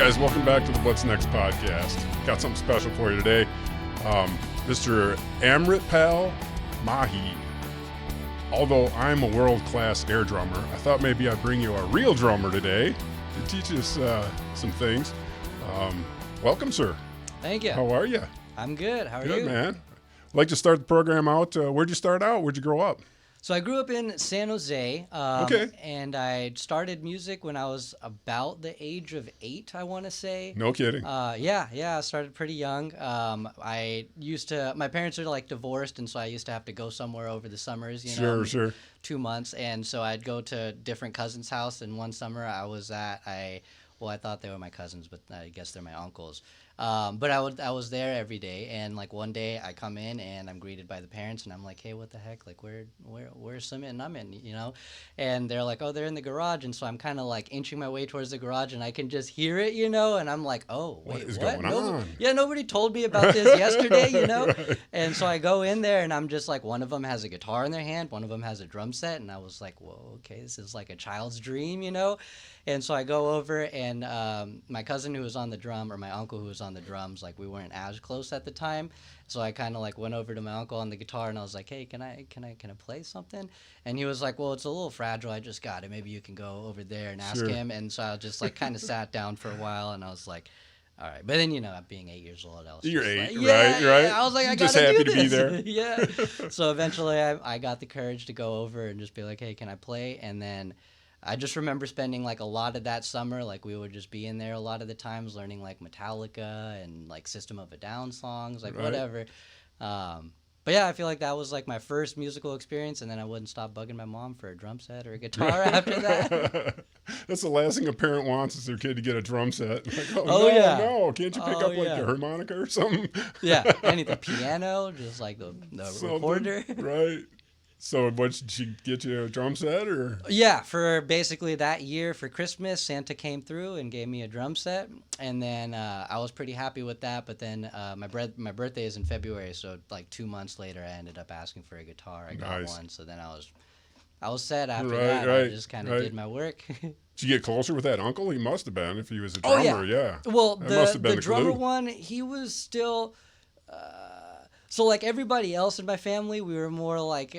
guys, welcome back to the What's Next podcast. Got something special for you today. Mr. Amrit Mahi. Although I'm a world-class air drummer, I thought maybe I'd bring you a real drummer today to teach us some things. Welcome, sir. Thank you. How are you? I'm good. How are you? Good, man. I'd like to start the program out. Where'd you start out? Where'd you grow up? So I grew up in San Jose, Okay. and I started music when I was about the age of 8, I want to say. No kidding. Yeah, I started pretty young. My parents are like divorced, and so I used to have to go somewhere over the summers, Sure. 2 months, and so I'd go to different cousins' house, and one summer I thought they were my cousins, but I guess they're my uncles. But I was there every day, and like one day I come in and I'm greeted by the parents, and I'm like, hey, what the heck? Like, where's Sumit and Amin, And they're like, oh, they're in the garage, and so I'm kind of like inching my way towards the garage, and I can just hear it, and I'm like, oh, wait, what is going on? Yeah, nobody told me about this yesterday, Right. And so I go in there, and I'm just like, one of them has a guitar in their hand, one of them has a drum set, and I was like, whoa, okay, this is like a child's dream, And so I go over, and my cousin who was on the drum, or my uncle who was on the drums, like we weren't as close at the time, so I kind of like went over to my uncle on the guitar, and I was like, hey, can I play something? And he was like, well, it's a little fragile, I just got it, maybe you can go over there and ask him. And so I just like kind of sat down for a while, and I was like, all right. But then, being 8 years old, I was You're just 8, like, right? Yeah. I was like, I just gotta happy do to be this. there. Yeah. So eventually I got the courage to go over and just be like, hey, can I play? And then I just remember spending like a lot of that summer, like we would just be in there a lot of the times learning like Metallica and like System of a Down songs, like whatever. But yeah, I feel like that was like my first musical experience, and then I wouldn't stop bugging my mom for a drum set or a guitar after that. That's the last thing a parent wants is their kid to get a drum set. Like, no, can't you pick up like a harmonica or something? Yeah, anything, piano, just like the recorder. Right. So what, did she get you a drum set or? Yeah, for basically that year for Christmas, Santa came through and gave me a drum set, and then I was pretty happy with that. But then my birthday is in February, so like 2 months later, I ended up asking for a guitar. I got one, so then I was set after that. I just kind of did my work. Did you get closer with that uncle? He must have been if he was a drummer. Yeah. Well, the drummer one, he was still. So like everybody else in my family, we were more like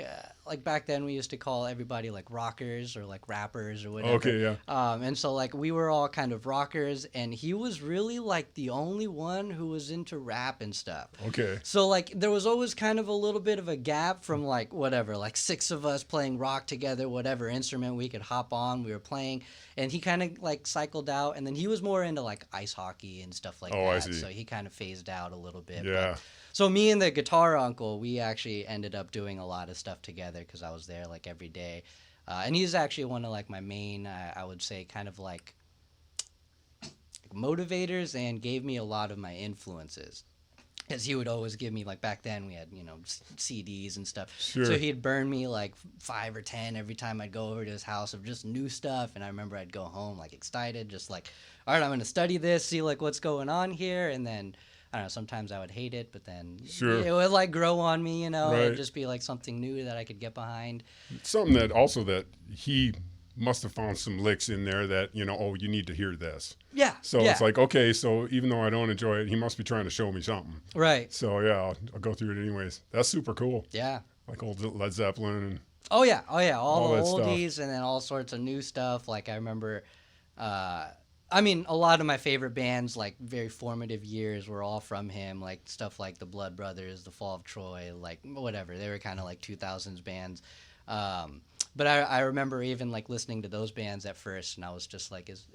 back then we used to call everybody like rockers or like rappers or whatever. Okay, yeah. And so like we were all kind of rockers, and he was really like the only one who was into rap and stuff. Okay. So like there was always kind of a little bit of a gap from like whatever, like 6 of us playing rock together, whatever instrument we could hop on, we were playing, and he kind of like cycled out, and then he was more into like ice hockey and stuff like that. I see. So he kind of phased out a little bit. Yeah. So me and the guitar uncle, we actually ended up doing a lot of stuff together because I was there like every day. And he's actually one of like my main, I would say, kind of like motivators, and gave me a lot of my influences. Because he would always give me, like back then we had, CDs and stuff. Sure. So he'd burn me like 5 or 10 every time I'd go over to his house of just new stuff. And I remember I'd go home like excited, just like, all right, I'm going to study this, see like what's going on here. And then I don't know, sometimes I would hate it, but then it would like grow on me, It'd just be like something new that I could get behind. Something that he must have found some licks in there that, you need to hear this. Yeah. So it's like, okay, so even though I don't enjoy it, he must be trying to show me something. Right. So yeah, I'll go through it anyways. That's super cool. Yeah. Like old Led Zeppelin and all the oldies stuff. And then all sorts of new stuff. Like I remember a lot of my favorite bands, like very formative years, were all from him, like stuff like the Blood Brothers, the Fall of Troy, like whatever. They were kind of like 2000s bands. But I remember even like listening to those bands at first, and I was just like, is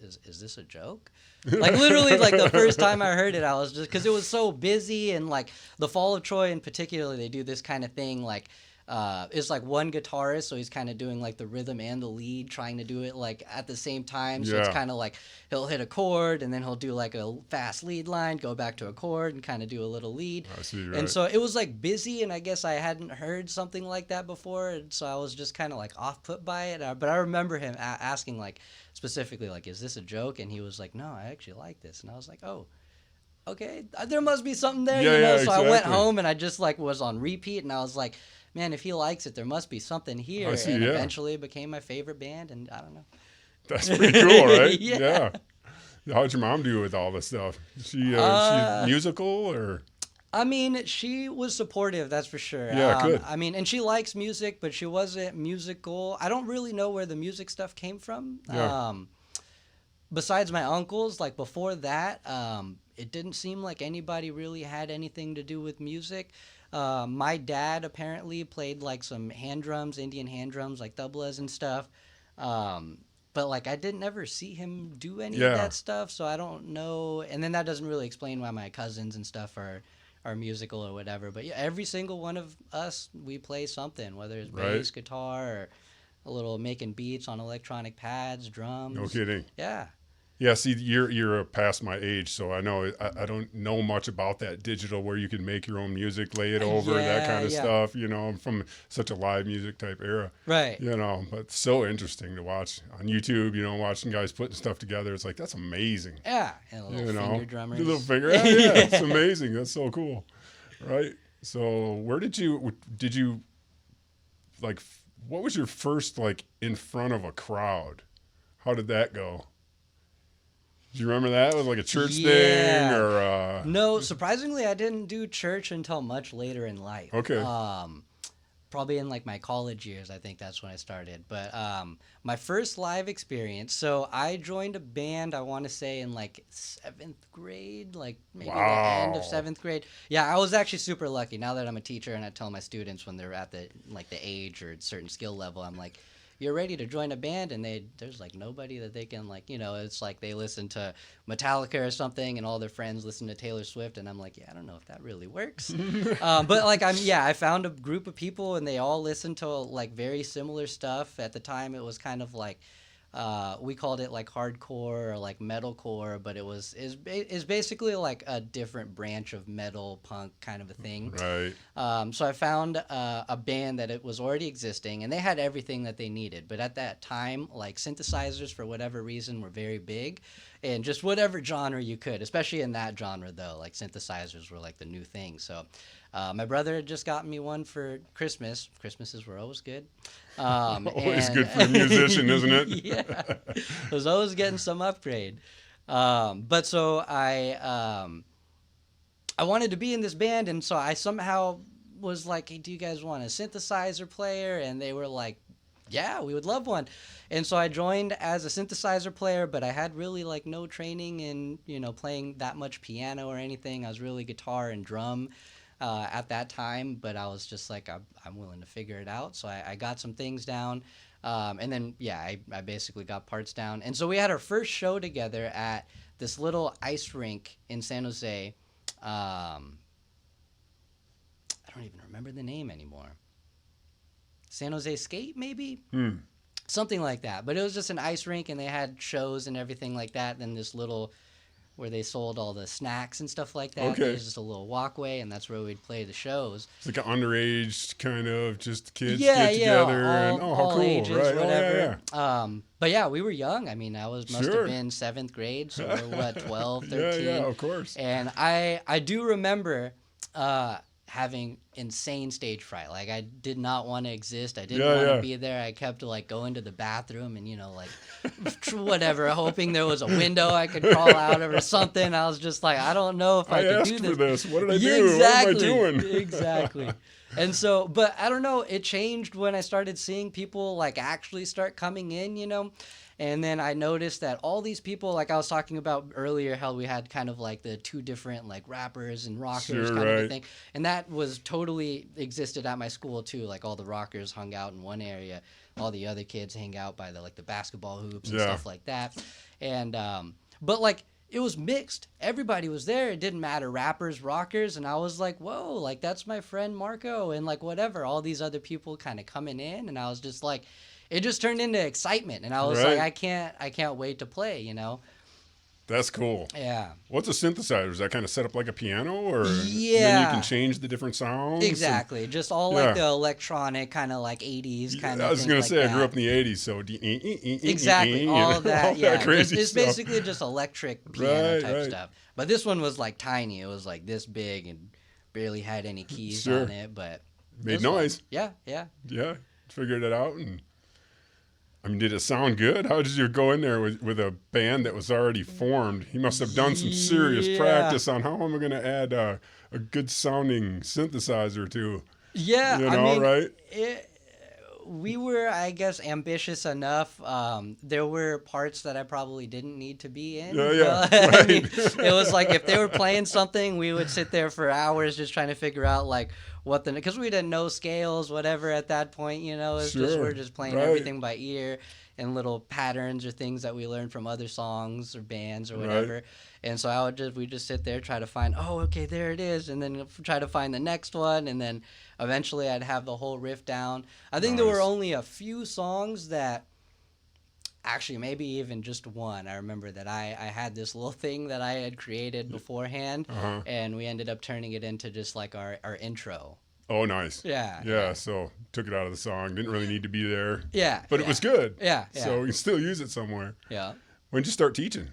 this a joke? Like literally, like the first time I heard it, I was just, because it was so busy, and like the Fall of Troy in particular, they do this kind of thing like. It's like one guitarist, so he's kind of doing like the rhythm and the lead, trying to do it like at the same time. So it's kind of like he'll hit a chord, and then he'll do like a fast lead line, go back to a chord, and kind of do a little lead. I see, right. And so it was like busy, and I guess I hadn't heard something like that before, and so I was just kind of like off put by it. But I remember him asking like specifically like, "Is this a joke?" And he was like, "No, I actually like this." And I was like, "Oh. Okay, there must be something there, So exactly. I went home and I just like was on repeat, and I was like, man, if he likes it, there must be something here. Eventually it became my favorite band, and I don't know. That's pretty cool, right? Yeah. How'd your mom do with all this stuff? She musical or? I mean, she was supportive, that's for sure. Yeah, good. I mean, and she likes music, but she wasn't musical. I don't really know where the music stuff came from. Yeah. Besides my uncles, like before that, it didn't seem like anybody really had anything to do with music. My dad apparently played like some hand drums, Indian hand drums, like tablas and stuff. But like I didn't ever see him do any of that stuff, so I don't know. And then that doesn't really explain why my cousins and stuff are musical or whatever. But yeah, every single one of us, we play something, whether it's bass, guitar, or a little making beats on electronic pads, drums. No kidding. Yeah. Yeah, see, you're past my age, so I know I don't know much about that digital where you can make your own music, lay it over, that kind of stuff. You know, I'm from such a live music type era. Right. You know, but it's so interesting to watch on YouTube. You know, watching guys putting stuff together. It's like that's amazing. Yeah, and a little finger drummers. The little finger. Yeah, it's amazing. That's so cool. Right. So where did you like? What was your first like in front of a crowd? How did that go? Do you remember that? It was like a church thing or No, surprisingly I didn't do church until much later in life. Okay. Probably in like my college years, I think that's when I started. But my first live experience, so I joined a band, I want to say in like 7th grade, like maybe the end of 7th grade. Yeah, I was actually super lucky. Now that I'm a teacher and I tell my students when they're at the age or certain skill level, I'm like, you're ready to join a band, and there's like nobody that they can like, you know, it's like they listen to Metallica or something and all their friends listen to Taylor Swift, and I'm like, yeah, I don't know if that really works. But like I found a group of people and they all listened to like very similar stuff. At the time it was kind of like we called it like hardcore or like metalcore, but it's basically like a different branch of metal punk kind of a thing. Right. So I found a band that it was already existing, and they had everything that they needed. But at that time, like synthesizers for whatever reason were very big, and just whatever genre you could, especially in that genre though, like synthesizers were like the new thing. So my brother had just gotten me one for Christmas. Christmases were always good. Always good for a musician, isn't it? Yeah, I was always getting some upgrade. But so I wanted to be in this band, and so I somehow was like, hey, do you guys want a synthesizer player? And they were like, yeah, we would love one. And so I joined as a synthesizer player, but I had really like no training in, you know, playing that much piano or anything. I was really guitar and drum at that time, but I was just like, I'm willing to figure it out. So I got some things down. And then, I basically got parts down. And so we had our first show together at this little ice rink in San Jose. I don't even remember the name anymore. San Jose Skate, maybe? Something like that. But it was just an ice rink, and they had shows and everything like that. Then this little, where they sold all the snacks and stuff like that. Okay. There's just a little walkway, and that's where we'd play the shows. It's like an underage kind of just kids get together. How cool. Ages, right. whatever. Yeah. But yeah, we were young. I mean, must have been 7th grade, so we're what, 12, 13? Yeah, of course. And I do remember having insane stage fright. Like, I did not want to exist. I didn't want to be there. I kept like going to the bathroom and, you know, like whatever, hoping there was a window I could crawl out of or something. I was just like, I don't know if I could do this. For this. What did I do? Exactly. What am I doing? Exactly. And so, but I don't know, it changed when I started seeing people like actually start coming in, you know. And then I noticed that all these people, like I was talking about earlier, how we had kind of like the two different like rappers and rockers kind of a thing. And that was totally existed at my school too. Like all the rockers hung out in one area. All the other kids hang out by the basketball hoops and stuff like that. And, but like, it was mixed. Everybody was there. It didn't matter, rappers, rockers. And I was like, whoa, like that's my friend Marco and like whatever. All these other people kind of coming in. And I was just like, it just turned into excitement, and I was like, I can't wait to play, you know. That's cool. Yeah. What's a synthesizer? Is that kind of set up like a piano, or then you can change the different sounds? Exactly. Just all like the electronic kind of like 80s kind of. I was gonna say I grew up in the 80s, so exactly all of that. All that crazy it's stuff. Basically just electric piano type stuff. But this one was like tiny. It was like this big and barely had any keys on it, but made noise. Yeah. Figured it out and. I mean, did it sound good? How did you go in there with a band that was already formed? You must have done some serious practice on how am I going to add a good sounding synthesizer to, Yeah, you I know, mean, right? we were, I guess, ambitious enough. There were parts that I probably didn't need to be in. Yeah, But, I right. mean, it was like if they were playing something, we would sit there for hours just trying to figure out like because we didn't know scales, whatever at that point. It's just we're Sure, just playing right. everything by ear and little patterns or things that we learned from other songs or bands or whatever. Right. And so we just sit there, try to find, oh, okay, there it is, and then try to find the next one, and then eventually I'd have the whole riff down. I think there were Nice. only a few songs that, actually maybe even just one. I remember that I had this little thing that I had created beforehand, Uh-huh. and we ended up turning it into just like our intro. Oh, nice. Yeah. Yeah, so took it out of the song. Didn't really need to be there. Yeah. But yeah. it was good. Yeah. So you can still use it somewhere. Yeah. When did you start teaching?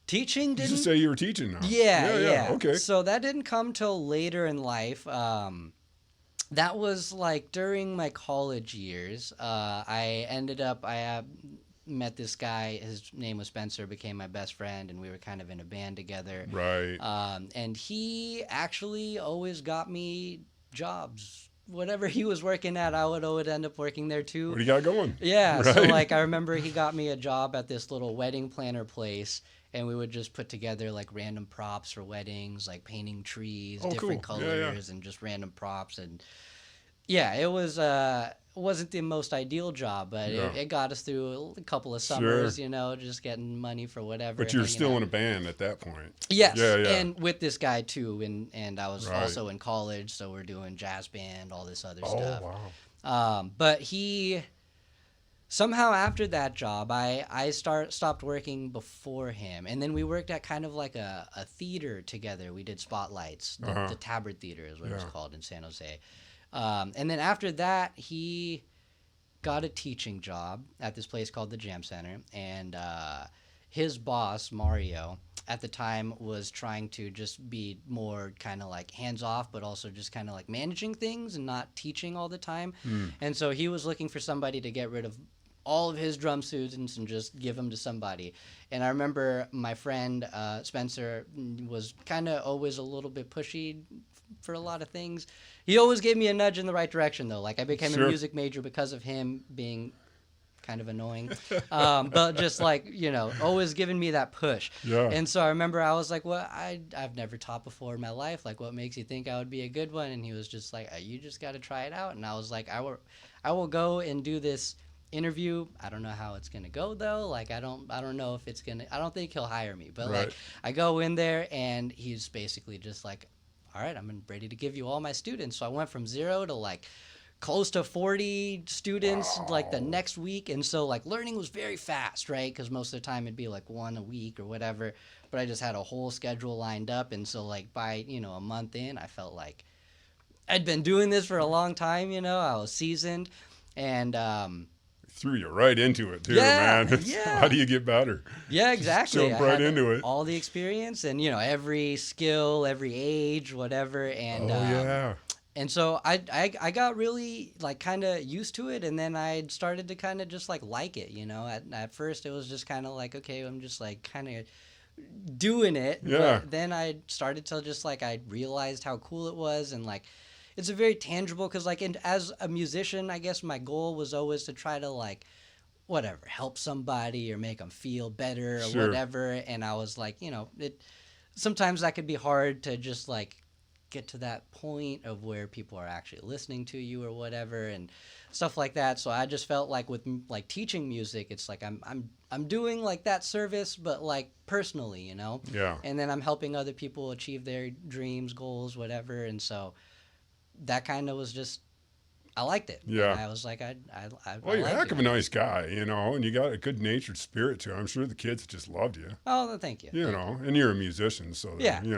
Teaching Did didn't. you say you were teaching now? Yeah. Okay. So that didn't come till later in life. That was like during my college years. I met this guy. His name was Spencer, became my best friend, and we were kind of in a band together. Right. And he actually always got me jobs. Whatever he was working at, I would always end up working there too. What do you got going? Yeah, Right. so like I remember he got me a job at this little wedding planner place, and we would just put together like random props for weddings, like painting trees, Oh, different cool. colors, Yeah. and just random props. And yeah, it wasn't the most ideal job, but Yeah. it got us through a couple of summers, just getting money for whatever. But you're hanging still out. in a band at that point. Yes, Yeah. and with this guy too, and I was Right. also in college, so we're doing jazz band, all this other Oh, stuff. wow. But he somehow after that job, I stopped working before him, and then we worked at kind of like a theater together. We did Spotlights, the Tabard Theater is what it was called in San Jose. And then after that, he got a teaching job at this place called the Jamcenter, and his boss, Mario, at the time was trying to just be more kind of like hands-off, but also just kind of like managing things and not teaching all the time. And so he was looking for somebody to get rid of all of his drum students and just give them to somebody. And I remember my friend Spencer was kind of always a little bit pushy for a lot of things. He always gave me a nudge in the right direction, though. Like I became a music major because of him being kind of annoying, but just like always giving me that push. Yeah. And so I remember I was like, "Well, I've never taught before in my life. Like, what makes you think I would be a good one?" And he was just like, "You just got to try it out." And I was like, "I will go and do this interview. I don't know how it's gonna go though. Like, I don't know if it's gonna. I don't think he'll hire me. But Right. like, I go in there and he's basically just like, all right, I'm ready to give you all my students. So I went from 0 to like close to 40 students like the next week. And so like learning was very fast, right? Because most of the time it'd be like one a week or whatever. But I just had a whole schedule lined up. And so like by, a month in, I felt like I'd been doing this for a long time, I was seasoned. And Threw you right into it too, Yeah, man. yeah. How do you get better? yeah, exactly. Jump I right had into it. all the experience and, every skill, every age, whatever. And Yeah. And so I got really like kind of used to it, and then I started to kind of just like it, At first it was just kind of like, okay, I'm just like kind of doing it. Yeah. But then I started to just like I realized how cool it was, and like it's a very tangible because like as a musician, I guess my goal was always to try to like whatever help somebody or make them feel better or Sure. whatever. And I was like, it sometimes that could be hard to just like get to that point of where people are actually listening to you or whatever and stuff like that. So I just felt like with like teaching music, it's like I'm doing like that service, but like personally, Yeah. and then I'm helping other people achieve their dreams, goals, whatever. And so that kind of was just, I liked it. Yeah. And I was like, I Well, you're a liked heck of it. a nice guy, and you got a good-natured spirit too. I'm sure the kids just loved you, Oh, thank you. and you're a musician, so Yeah. they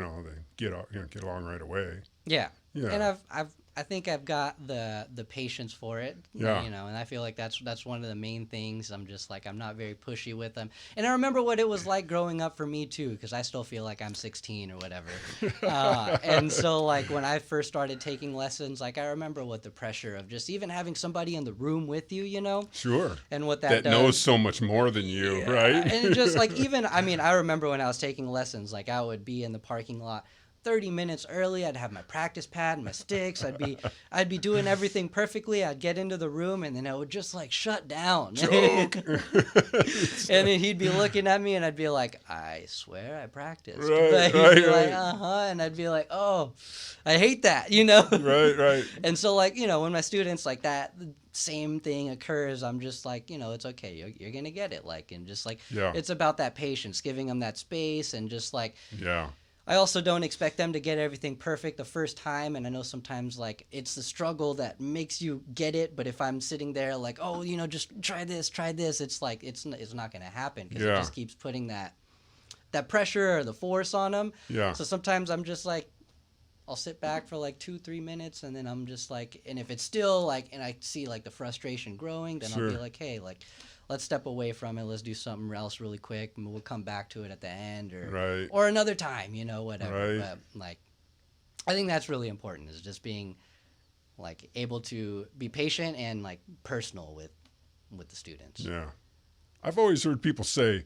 get along right away. Yeah. Yeah. And I think I've got the patience for it. Yeah. You know, and I feel like that's one of the main things. I'm just like, I'm not very pushy with them. And I remember what it was like growing up for me too, because I still feel like I'm 16 or whatever. And so like when I first started taking lessons, like I remember what the pressure of just even having somebody in the room with you, you know. Sure. And what that does. knows so much more than you, right? And it just like even, I mean, I remember when I was taking lessons, like I would be in the parking lot 30 minutes early. I'd have my practice pad and my sticks. I'd be doing everything perfectly. I'd get into the room and then I would just like shut down. Joke. And then he'd be looking at me and I'd be like, I swear I practiced. Right, But he'd right, be like, right. and I'd be like, oh, I hate that, you know? Right. And so like, you know, when my students like that same thing occurs, I'm just like, you know, it's okay. You're going to get it. Like, and just like, Yeah. it's about that patience, giving them that space and just like, Yeah. I also don't expect them to get everything perfect the first time, and I know sometimes like it's the struggle that makes you get it. But if I'm sitting there like, oh, you know, just try this, it's like it's not going to happen because it just keeps putting that pressure or the force on them. Yeah. So sometimes I'm just like, I'll sit back for like 2-3 minutes, and then I'm just like, and if it's still like, and I see like the frustration growing, then I'll be like, hey, like, let's step away from it. Let's do something else really quick, and we'll come back to it at the end or another time, you know, whatever. Right. But like, I think that's really important, is just being like able to be patient and like personal with the students. Yeah. I've always heard people say,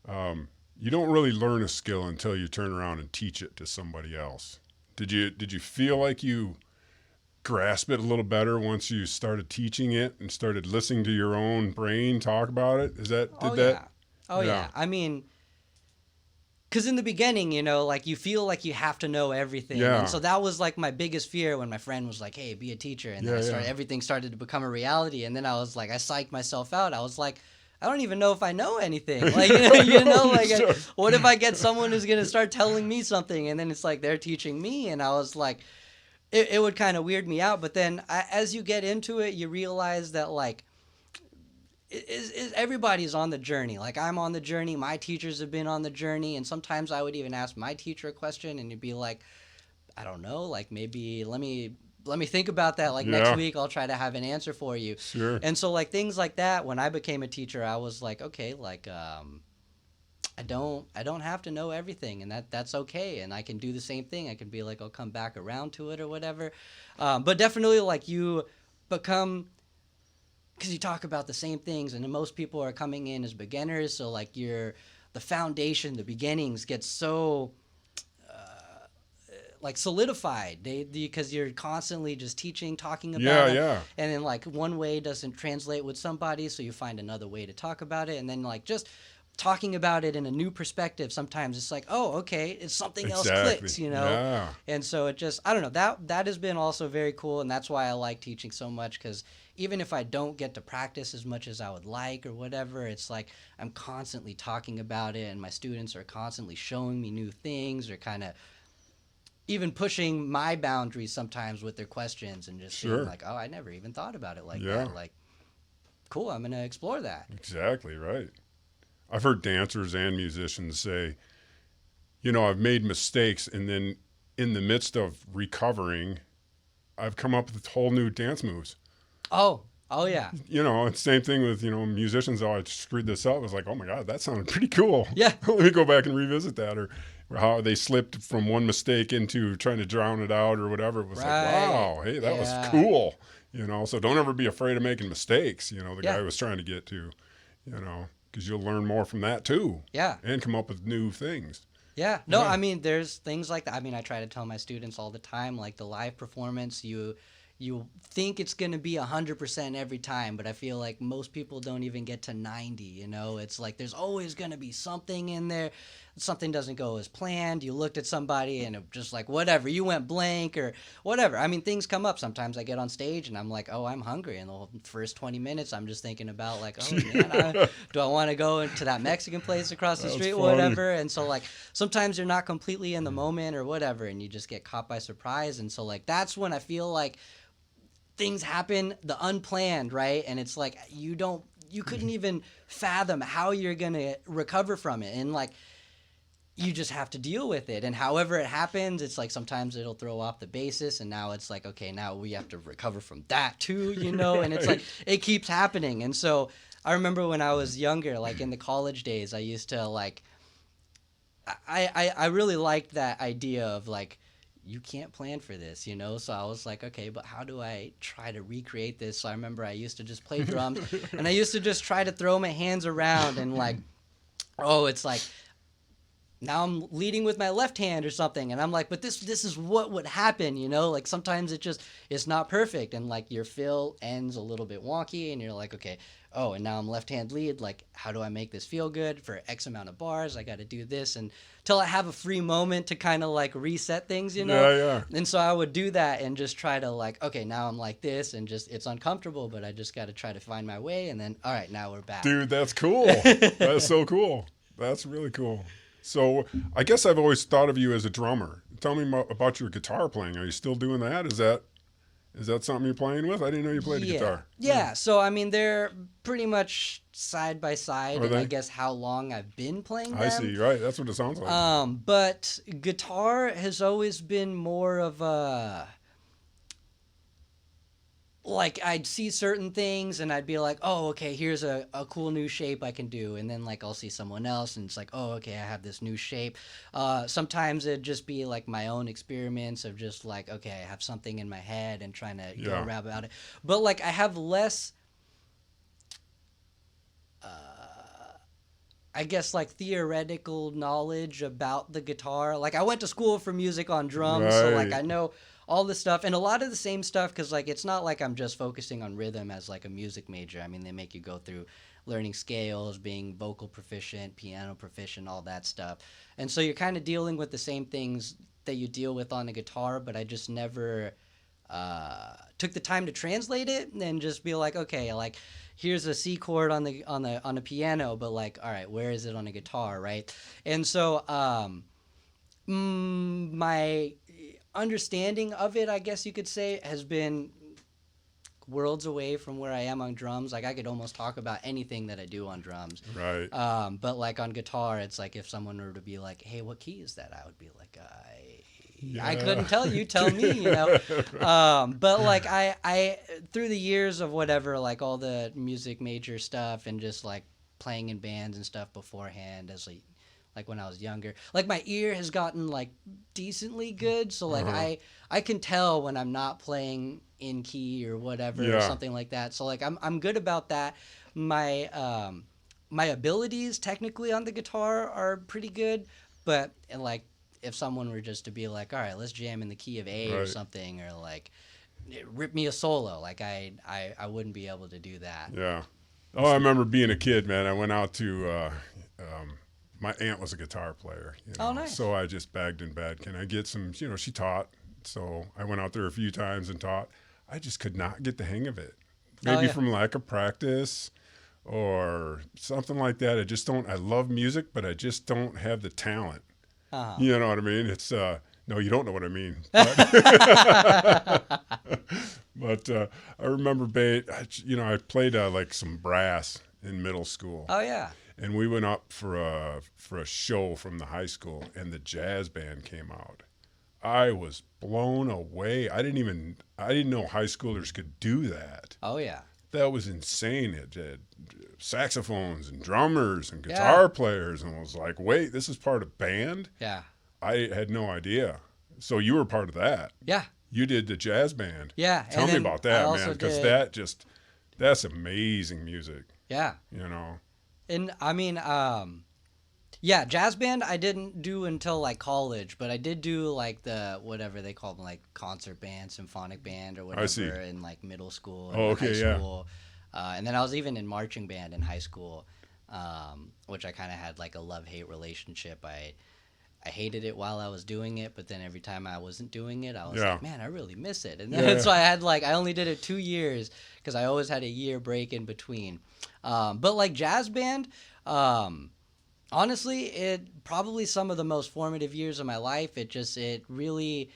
you don't really learn a skill until you turn around and teach it to somebody else. Did you feel like you grasp it a little better once you started teaching it and started listening to your own brain talk about it? Yeah. I mean, because in the beginning, you know, like you feel like you have to know everything. Yeah. And so that was like my biggest fear when my friend was like, hey, be a teacher. And then everything started to become a reality. And then I was like, I psyched myself out. I was like, I don't even know if I know anything. Like, you know, like, Sure. What if I get someone who's going to start telling me something and then it's like they're teaching me? And I was like, it would kind of weird me out. But then as you get into it, you realize that like, everybody's on the journey. Like I'm on the journey. My teachers have been on the journey. And sometimes I would even ask my teacher a question and he'd be like, I don't know, like maybe let me think about that. Like next week I'll try to have an answer for you. Sure. And so like things like that, when I became a teacher, I was like, okay, like I don't have to know everything, and that's okay. And I can do the same thing. I can be like, I'll come back around to it or whatever. But definitely like you become, because you talk about the same things, and most people are coming in as beginners. So like the foundation, the beginnings get so like solidified because you're constantly just teaching, talking about it. And then like one way doesn't translate with somebody, so you find another way to talk about it. And then like just talking about it in a new perspective, sometimes it's like, oh, okay, it's something else clicks, you know? Yeah. And so it just, I don't know, that has been also very cool. And that's why I like teaching so much, because even if I don't get to practice as much as I would like or whatever, it's like I'm constantly talking about it, and my students are constantly showing me new things, or kind of even pushing my boundaries sometimes with their questions, and just being like, oh, I never even thought about it like that. Like, cool, I'm going to explore that. Exactly, right. I've heard dancers and musicians say, you know, I've made mistakes, and then in the midst of recovering, I've come up with whole new dance moves. Oh yeah. You know, it's the same thing with, you know, musicians. Oh, I screwed this up. I was like, oh my God, that sounded pretty cool. Yeah. Let me go back and revisit that. Or how they slipped from one mistake into trying to drown it out or whatever. It was like, wow, hey, that was cool. You know, so don't ever be afraid of making mistakes. You know, the guy was trying to get to, you know, because you'll learn more from that too. Yeah. And come up with new things. Yeah. No, I mean, there's things like that. I mean, I try to tell my students all the time, like the live performance, you think it's going to be 100% every time, but I feel like most people don't even get to 90, you know? It's like there's always going to be something in there. Something doesn't go as planned. You looked at somebody and it just like, whatever, you went blank or whatever. I mean, things come up. Sometimes I get on stage and I'm like, oh, I'm hungry. And the whole first 20 minutes, I'm just thinking about like, oh, man, do I want to go into that Mexican place across the street, whatever? And so like sometimes you're not completely in the moment or whatever, and you just get caught by surprise. And so like that's when I feel like things happen, the unplanned, right? And it's like you couldn't even fathom how you're going to recover from it. And like you just have to deal with it. And however it happens, it's like sometimes it'll throw off the basis, and now it's like, okay, now we have to recover from that too, Right. and it's like it keeps happening. And so I remember when I was younger, like in the college days, I used to like I really liked that idea of like, you can't plan for this, So I was like, okay, but how do I try to recreate this? So I remember I used to just play drums and I used to just try to throw my hands around and like, oh, it's like, now I'm leading with my left hand or something. And I'm like, but this is what would happen, Like sometimes it's not perfect. And like your fill ends a little bit wonky and you're like, okay, oh, and now I'm left hand lead. Like, how do I make this feel good for X amount of bars? I got to do this until I have a free moment to kind of like reset things, Yeah. And so I would do that and just try to like, okay, now I'm like this and just, it's uncomfortable, but I just got to try to find my way. And then, all right, now we're back. Dude, that's cool. That's so cool. That's really cool. So I guess I've always thought of you as a drummer. Tell me about your guitar playing. Are you still doing that? Is that something you're playing with? I didn't know you played guitar. Yeah. So, I mean, they're pretty much side by side. Are and they? I guess how long I've been playing them. I see. Right. That's what it sounds like. But guitar has always been more of a... Like, I'd see certain things and I'd be like, oh, okay, here's a cool new shape I can do. And then, like, I'll see someone else and it's like, oh, okay, I have this new shape. Sometimes it'd just be, like, my own experiments of just, like, okay, I have something in my head and trying to go around about it. But, like, I have less, I guess, like, theoretical knowledge about the guitar. Like, I went to school for music on drums, so, like, I know all this stuff and a lot of the same stuff because like it's not like I'm just focusing on rhythm as like a music major. I mean, they make you go through learning scales, being vocal proficient, piano proficient, all that stuff, and so you're kind of dealing with the same things that you deal with on the guitar, but I just never took the time to translate it and just be like, okay, like here's a C chord on the piano, but like, all right, where is it on a guitar, right? And so my understanding of it, I guess you could say, has been worlds away from where I am on drums. Like I could almost talk about anything that I do on drums. Right. But like on guitar, it's like if someone were to be like, hey, what key is that? I would be like, I couldn't tell you, tell me, But like I through the years of whatever, like all the music major stuff and just like playing in bands and stuff beforehand as like when I was younger, like my ear has gotten like decently good. So like I can tell when I'm not playing in key or whatever or something like that. So like I'm good about that. My my abilities technically on the guitar are pretty good, but like if someone were just to be like, all right, let's jam in the key of A or something, or like rip me a solo, like I wouldn't be able to do that. Yeah. Oh, I remember being a kid, man. I went out to my aunt was a guitar player. Oh, nice. So I just begged and begged, can I get some, she taught. So I went out there a few times and taught. I just could not get the hang of it. Maybe from lack of practice or something like that. I love music, but I just don't have the talent. You know what I mean? It's, no, you don't know what I mean. But I remember, I played like some brass in middle school. Oh, yeah. And we went up for a show from the high school, and the jazz band came out. I was blown away. I didn't know high schoolers could do that. Oh yeah, that was insane. It had saxophones and drummers and guitar players, and I was like, wait, this is part of band? Yeah, I had no idea. So you were part of that? Yeah, you did the jazz band. Yeah, tell me about that, man, because that's amazing music. Yeah, And I mean, jazz band I didn't do until like college, but I did do like the whatever they call them, like concert band, symphonic band, or whatever in like middle school and high school. And then I was even in marching band in high school, which I kind of had like a love-hate relationship. I hated it while I was doing it, but then every time I wasn't doing it, I was like, man, I really miss it. And then so I only did it 2 years because I always had a year break in between. But like jazz band, honestly, it probably some of the most formative years of my life. It really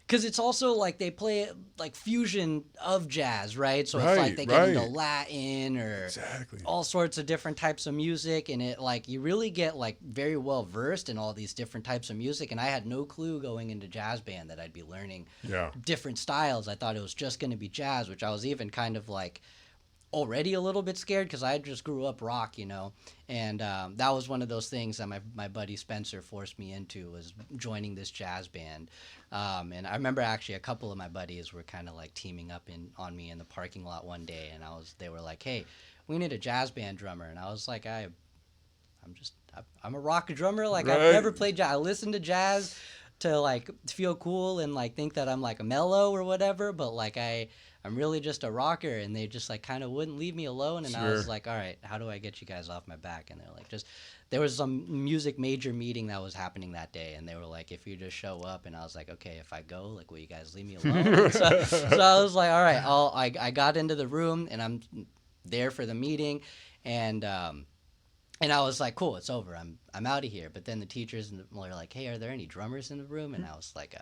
because it's also like they play like fusion of jazz, right? So it's Right, like they get into right. Latin or Exactly. all sorts of different types of music, and it like you really get like very well versed in all these different types of music. And I had no clue going into jazz band that I'd be learning Yeah. different styles. I thought it was just going to be jazz, which I was even kind of like already a little bit scared because I just grew up rock, and that was one of those things that my buddy Spencer forced me into, was joining this jazz band. And I remember actually a couple of my buddies were kind of like teaming up on me in the parking lot one day, and they were like, hey, we need a jazz band drummer. And I was like, I'm a rock drummer. Like, Right. I've never played jazz. I listen to jazz to like feel cool and like think that I'm like a mellow or whatever, but like I'm really just a rocker. And they just like kind of wouldn't leave me alone. And I was Sure. like, all right, how do I get you guys off my back? And they're like, there was some music major meeting that was happening that day, and they were like, if you just show up. And I was like, okay, if I go, like, will you guys leave me alone? so I was like, all right, I got into the room, and I'm there for the meeting, and I was like, cool, it's over. I'm out of here. But then the teachers were like, hey, are there any drummers in the room? And I was like,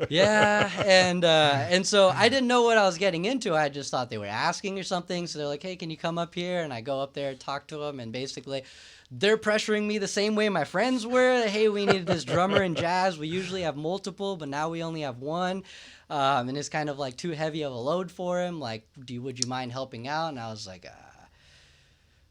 yeah. And so I didn't know what I was getting into. I just thought they were asking or something. So they're like, hey, can you come up here? And I go up there and talk to them. And basically, they're pressuring me the same way my friends were. Hey, we need this drummer in jazz. We usually have multiple, but now we only have one. And it's kind of like too heavy of a load for him. Like, would you mind helping out? And I was like,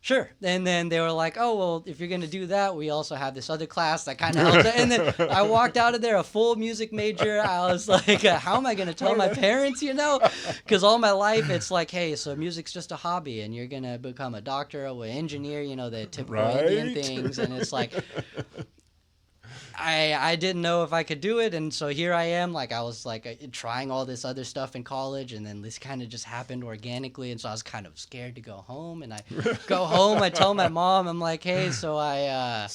sure. And then they were like, oh, well, if you're going to do that, we also have this other class that kind of helps. And then I walked out of there a full music major. I was like, how am I going to tell my parents, Because all my life it's like, hey, so music's just a hobby, and you're going to become a doctor or an engineer, the typical Indian things. And it's like, I didn't know if I could do it, and so here I am. Like, I was like trying all this other stuff in college, and then this kind of just happened organically, and so I was kind of scared to go home. And I go home, I tell my mom, I'm like, hey, so I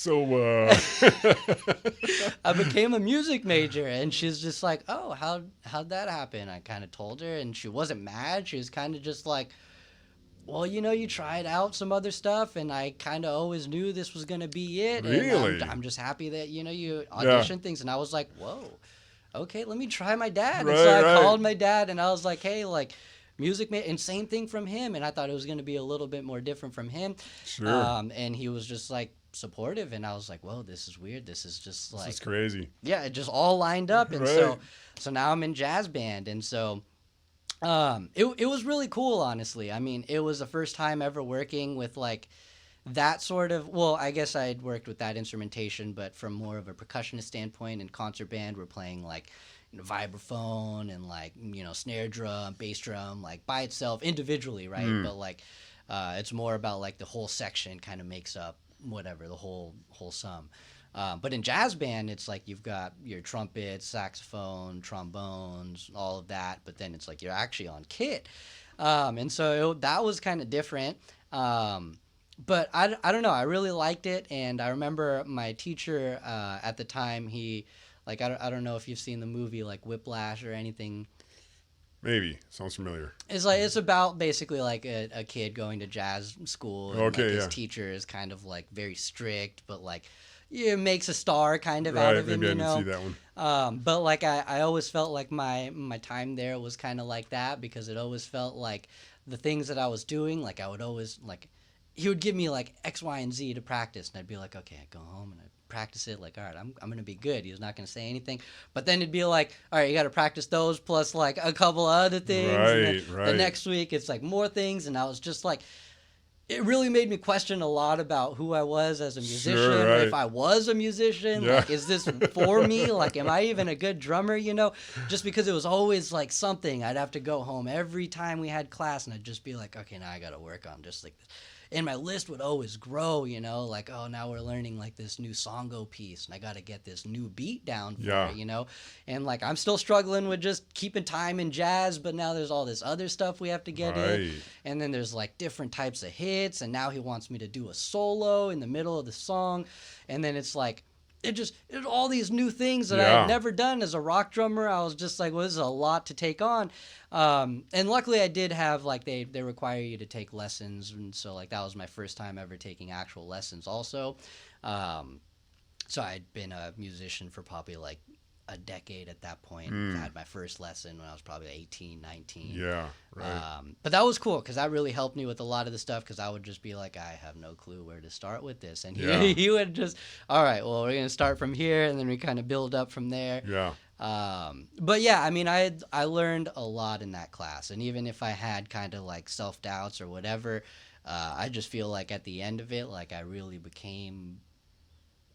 became a music major. And she's just like, oh, how'd that happen? I kind of told her, and she wasn't mad. She was kind of just like, well, you tried out some other stuff, and I kind of always knew this was going to be it. Really? And I'm just happy that, you audition things. And I was like, whoa, okay, let me try my dad. And so I called my dad, and I was like, hey, like, music, and same thing from him. And I thought it was going to be a little bit more different from him. Sure. And he was just like supportive. And I was like, whoa, this is weird. This is just like, this is crazy. Yeah, it just all lined up. And so now I'm in jazz band. And so it was really cool, honestly. I mean, it was the first time ever working with like that sort of, well, I guess I'd worked with that instrumentation, but from more of a percussionist standpoint. In concert band, we're playing like vibraphone and like, snare drum, bass drum, like by itself individually, right? But like it's more about like the whole section kind of makes up whatever the whole sum. But in jazz band, it's like you've got your trumpet, saxophone, trombones, all of that. But then it's like you're actually on kit. And so that was kind of different. But I don't know. I really liked it. And I remember my teacher at the time, he, like, I don't know if you've seen the movie like Whiplash or anything. Maybe. Sounds familiar. It's like, it's about basically like a kid going to jazz school. And Okay, like his teacher is kind of like very strict, but like, it makes a star kind of out of him, maybe I didn't see that one. But like I always felt like my time there was kind of like that, because it always felt like the things that I was doing, like I would always like, he would give me like X, Y, and Z to practice, and I'd be like, okay, I go home and I practice it. Like, all right, I'm gonna be good. He's not gonna say anything. But then it'd be like, all right, you got to practice those plus like a couple of other things. And then the next week it's like more things, and I was just like, it really made me question a lot about who I was as a musician. Sure, right. If I was a musician, like, is this for me? Like, am I even a good drummer? Just because it was always like something. I'd have to go home every time we had class, and I'd just be like, okay, now I got to work on just like this. And my list would always grow, like, oh, now we're learning like this new songo piece, and I got to get this new beat down for it, and like I'm still struggling with just keeping time in jazz, but now there's all this other stuff we have to get in, and then there's like different types of hits, and now he wants me to do a solo in the middle of the song, and then it's like, it was all these new things that I had never done as a rock drummer. I was just like, well, this is a lot to take on. And luckily I did have, like, they require you to take lessons. And so, like, that was my first time ever taking actual lessons also. So I'd been a musician for probably like a decade at that point. I had my first lesson when I was probably 18, 19. Yeah, right. But that was cool because that really helped me with a lot of the stuff because I would just be like, I have no clue where to start with this. And he would just, all right, well, we're going to start from here, and then we kind of build up from there. Yeah. But yeah, I mean, I learned a lot in that class. And even if I had kind of like self-doubts or whatever, I just feel like at the end of it, like I really became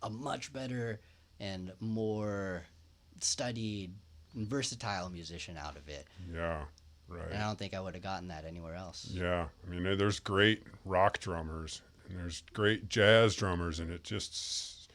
a much better and more studied and versatile musician out of it. Yeah, right. And I don't think I would have gotten that anywhere else. Yeah, I mean, there's great rock drummers and there's great jazz drummers, and it just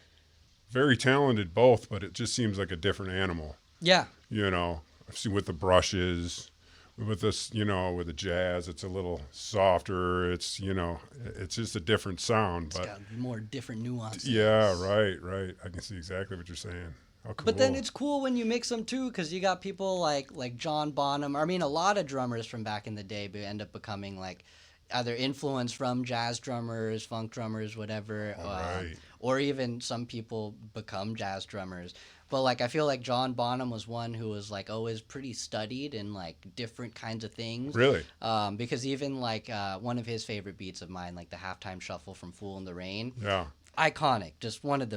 very talented both, but it just seems like a different animal. Yeah. You know, I've seen with the brushes, with this, you know, with the jazz, it's a little softer. It's, you know, it's just a different sound. It's got more different nuances. Yeah, right. I can see exactly what you're saying. Oh, cool. But then it's cool when you mix them too, because you got people like John Bonham. I mean, a lot of drummers from back in the day end up becoming like either influenced from jazz drummers, funk drummers, whatever, or even some people become jazz drummers. But like I feel like John Bonham was one who was like always pretty studied in like different kinds of things. Really? Because even like one of his favorite beats of mine, like the halftime shuffle from Fool in the Rain. Yeah. Iconic, just one of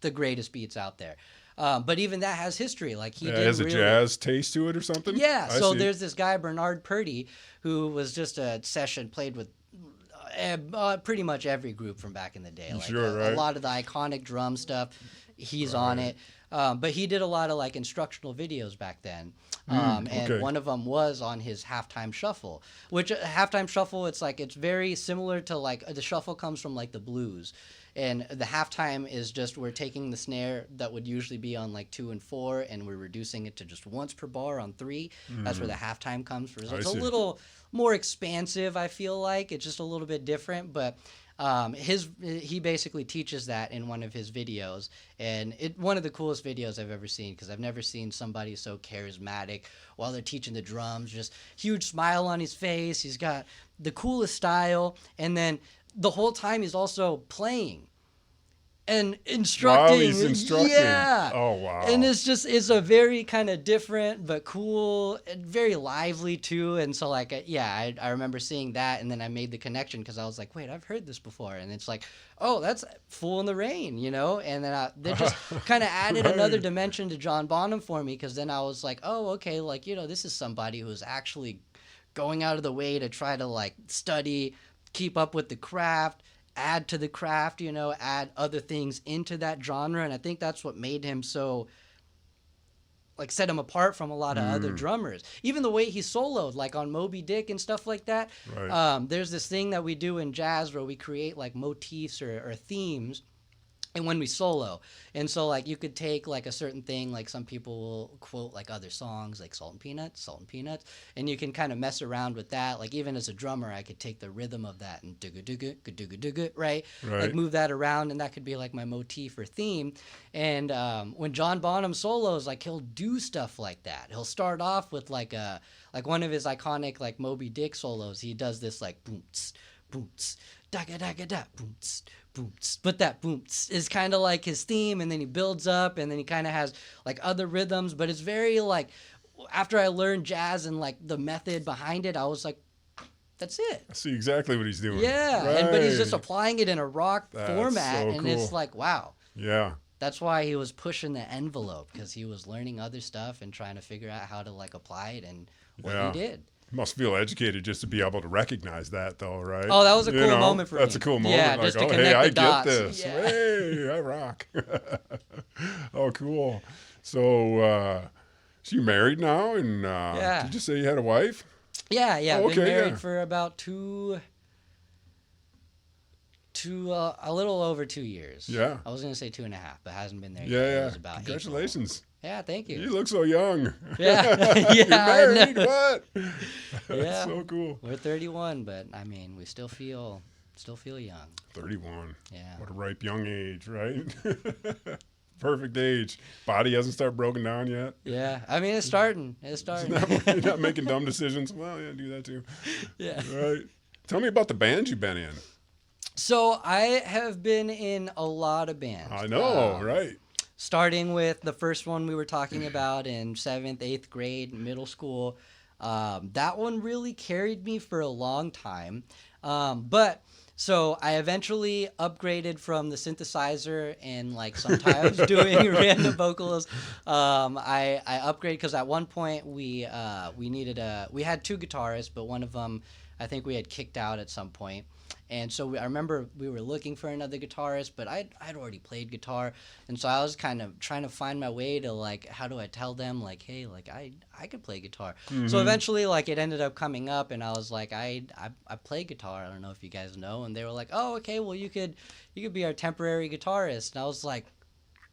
the greatest beats out there. But even that has history. Like he has a jazz taste to it or something? Yeah. So there's this guy, Bernard Purdy, who was just a session, played with pretty much every group from back in the day. Like sure, right. A lot of the iconic drum stuff, he's on it. But he did a lot of like instructional videos back then. And one of them was on his halftime shuffle, which halftime shuffle, it's very similar to like the shuffle comes from like the blues. And the halftime is just we're taking the snare that would usually be on like 2 and 4, and we're reducing it to just once per bar on 3. That's where the halftime comes from. So it's a little more expansive, I feel like. It's just a little bit different, but he basically teaches that in one of his videos, and one of the coolest videos I've ever seen, because I've never seen somebody so charismatic while they're teaching the drums. Just huge smile on his face. He's got the coolest style, and then the whole time he's also playing and instructing. While he's instructing. Yeah. Oh, wow. And it's a very kind of different but cool and very lively too. And so like, I remember seeing that, and then I made the connection because I was like, wait, I've heard this before. And it's like, oh, that's Fool in the Rain, you know? And then they just kind of added another dimension to John Bonham for me, because then I was like, oh, okay, like, you know, this is somebody who's actually going out of the way to try to like study, keep up with the craft, add to the craft, you know, add other things into that genre. And I think that's what made him so, like, set him apart from a lot of other drummers. Even the way he soloed, like on Moby Dick and stuff like that. Right. There's this thing that we do in jazz where we create like motifs or themes, and when we solo. And so like you could take like a certain thing, like some people will quote like other songs like Salt and Peanuts, and you can kind of mess around with that. Like even as a drummer, I could take the rhythm of that and dugga, right? Like move that around, and that could be like my motif or theme. And when John Bonham solos, like he'll do stuff like that. He'll start off with like one of his iconic like Moby Dick solos. He does this like boom tss, boom tss, dagga dagga da boom tss, boom tss. But that boom tss is kind of like his theme, and then he builds up, and then he kind of has like other rhythms. But it's very like, after I learned jazz and like the method behind it, I was like, that's it. I see exactly what he's doing. Yeah, right. But he's just applying it in a rock format, so and cool. it's like, wow. Yeah. That's why he was pushing the envelope, because he was learning other stuff and trying to figure out how to like apply it, and what he did. Must feel educated just to be able to recognize that, though, right? Oh, that was a cool moment for me. That's a cool moment. Yeah, like, just to oh, connect hey, the I dots. get this. Yeah. Hey, I rock. Oh, cool. So you married now, and did you just say you had a wife? Yeah. Oh, okay, been married for about a little over 2 years. Yeah. I was gonna say 2.5, but hasn't been there yet. Yeah. It was about Congratulations. April. Yeah, thank you. You look so young. Yeah. You're married? What? That's Yeah. so cool. We're 31, but I mean, we still feel young. 31. Yeah. What a ripe young age, right? Perfect age. Body hasn't started broken down yet. Yeah. I mean, it's starting. You're not making dumb decisions. Well, yeah, do that too. Yeah. Right. Tell me about the bands you've been in. So I have been in a lot of bands. I know, right? starting with the first one we were talking about in 7th, 8th grade, middle school. That one really carried me for a long time. But so I eventually upgraded from the synthesizer and like sometimes doing random vocals. I upgraded because at one point we had two guitarists, but one of them I think we had kicked out at some point. And so I remember we were looking for another guitarist, but I'd already played guitar, and so I was kind of trying to find my way to like, how do I tell them like, hey, like I could play guitar. So eventually like it ended up coming up, and I was like, I play guitar. I don't know if you guys know, and they were like, oh, okay, well you could be our temporary guitarist, and I was like,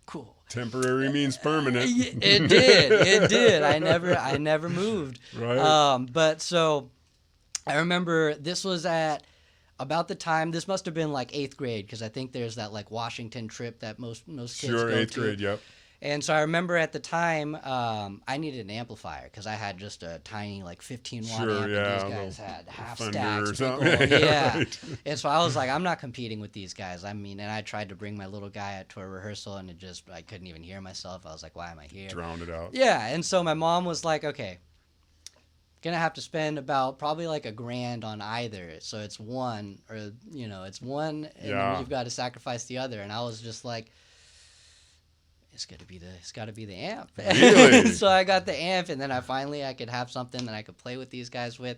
cool. Temporary means permanent. It did. I never moved. Right. But so I remember this was at about the time, this must have been like 8th grade, because I think there's that like Washington trip that most kids Sure, go 8th to. grade, yep. And so I remember at the time, I needed an amplifier because I had just a tiny like 15 watt amp, and these guys had half Fender stacks. or something. Yeah. Right. And so I was like, I'm not competing with these guys. I mean, and I tried to bring my little guy out to a rehearsal, and I couldn't even hear myself. I was like, why am I here? Drowned it out. Yeah. And so my mom was like, okay, gonna have to spend about probably like $1,000 on either, so it's one, or it's one, and then you've got to sacrifice the other. And I was just like, it's got to be the amp. Really? So I got the amp, and then I could have something that I could play with these guys with.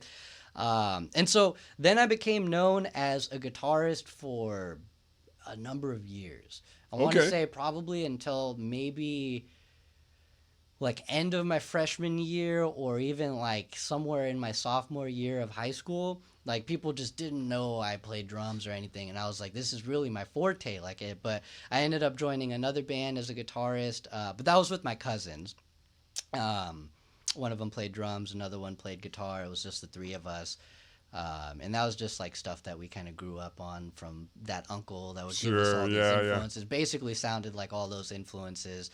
And so then I became known as a guitarist for a number of years. I want to say probably until maybe like end of my freshman year, or even like somewhere in my sophomore year of high school. Like people just didn't know I played drums or anything, and I was like, this is really my forte, like it. But I ended up joining another band as a guitarist, but that was with my cousins. One of them played drums, another one played guitar. It was just the three of us. And that was just like stuff that we kind of grew up on from that uncle that would give us all these influences. Basically sounded like all those influences.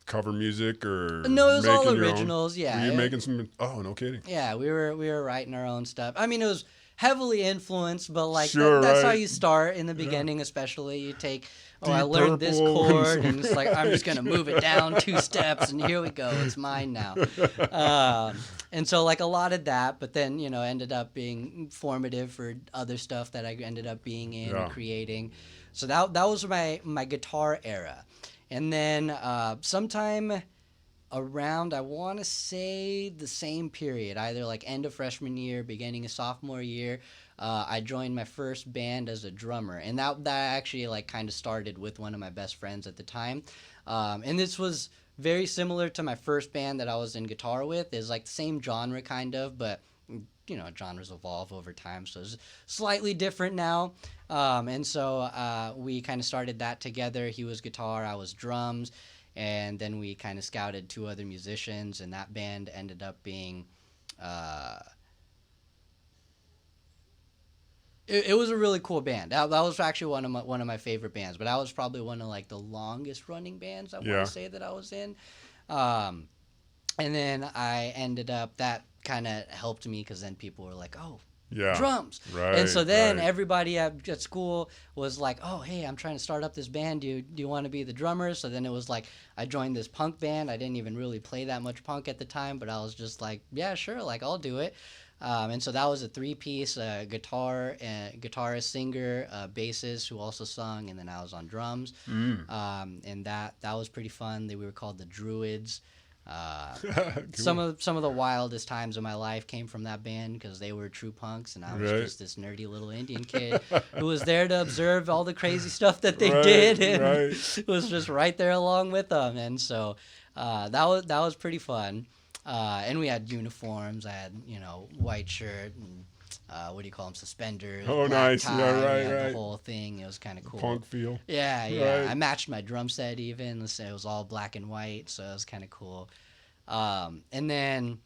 Cover music, or no, it was all originals. Yeah, were you making some? Oh, no kidding. Yeah, we were writing our own stuff. I mean, it was heavily influenced, but like Sure, that's how right. you start in the beginning. Especially you take, Deep I learned this Purple chord, and it's like, I'm just gonna move it down 2 steps, and here we go, it's mine now. And so like a lot of that, but then ended up being formative for other stuff that I ended up being in and creating. So that was my guitar era. And then sometime around, I want to say the same period, either like end of freshman year, beginning of sophomore year, I joined my first band as a drummer. And that actually like kind of started with one of my best friends at the time. And this was very similar to my first band that I was in guitar with. It's like the same genre kind of, but genres evolve over time, so it's slightly different now. And so we kind of started that together. He was guitar, I was drums, and then we kind of scouted 2 other musicians, and that band ended up being it was a really cool band. That was actually one of my favorite bands, but that was probably one of like the longest running bands I want to say that I was in. And then I ended up, that kind of helped me, because then people were like, oh, drums. Right. And so then everybody at school was like, oh, hey, I'm trying to start up this band. Do you want to be the drummer? So then it was like, I joined this punk band. I didn't even really play that much punk at the time, but I was just like, yeah, sure, like I'll do it. And so that was a 3-piece, guitarist, singer, bassist who also sung, and then I was on drums. And that was pretty fun. We were called the Druids. Cool. Some of the wildest times of my life came from that band, because they were true punks, and I was just this nerdy little Indian kid who was there to observe all the crazy stuff that they did, and was just right there along with them. And so that was pretty fun. And we had uniforms. I had white shirt and what do you call them, suspenders. Oh, nice. Tie, The whole thing. It was kind of cool. Punk feel. Yeah. I matched my drum set even. It was all black and white, so it was kind of cool. And then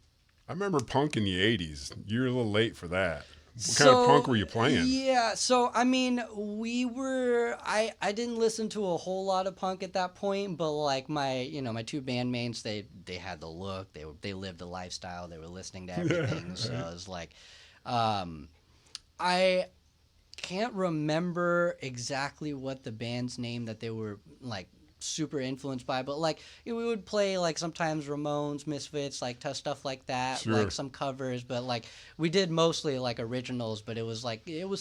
I remember punk in the 80s. You were a little late for that. What kind of punk were you playing? Yeah, so I mean, I didn't listen to a whole lot of punk at that point, but like my 2 bandmates, they had the look, they lived the lifestyle, they were listening to everything. So it was like, can't remember exactly what the band's name that they were like super influenced by, but like we would play like sometimes Ramones, Misfits, like stuff like that, Sure. like some covers, but like we did mostly like originals, but it was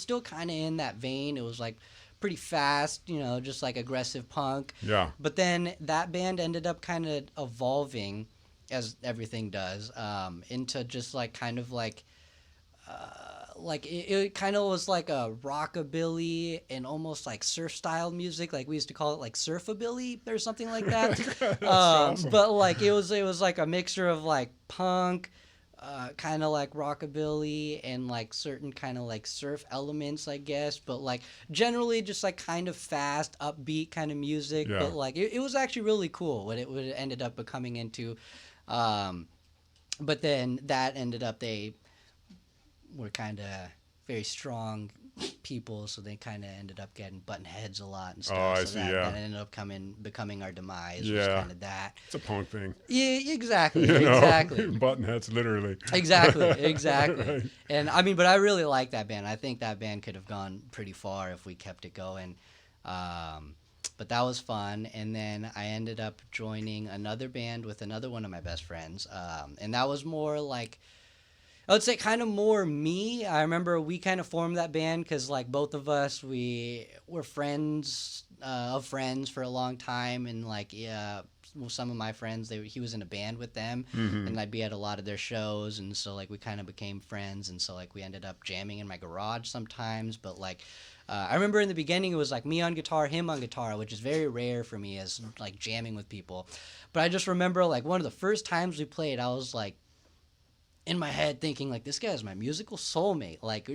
still kind of in that vein. It was like pretty fast, just like aggressive punk. Yeah. But then that band ended up kind of evolving, as everything does, into just like kind of like it kind of was like a rockabilly and almost like surf style music. Like we used to call it like surfabilly or something like that. That's awesome. But like it was like a mixture of like punk, kind of like rockabilly and like certain kind of like surf elements, I guess. But like generally just like kind of fast, upbeat kind of music. Yeah. But like it was actually really cool what it ended up becoming into. But then that ended up they were kind of very strong people, so they kind of ended up getting button heads a lot and stuff. Oh, I so see, that ended up becoming our demise. Yeah. Was kind of that. It's a punk thing. Yeah, exactly, You know? exactly. Button heads, literally. Exactly. Right. And I mean, but I really like that band. I think that band could have gone pretty far if we kept it going. But that was fun. And then I ended up joining another band with another one of my best friends. And that was more like, I would say kind of more me. I remember we kind of formed that band because like both of us, we were friends of friends for a long time. And like, some of my friends, he was in a band with them, and I'd be at a lot of their shows. And so like we kind of became friends. And so like we ended up jamming in my garage sometimes. But like, I remember in the beginning it was like me on guitar, him on guitar, which is very rare for me as like jamming with people. But I just remember like one of the first times we played, I was like, in my head thinking like this guy's my musical soulmate. Like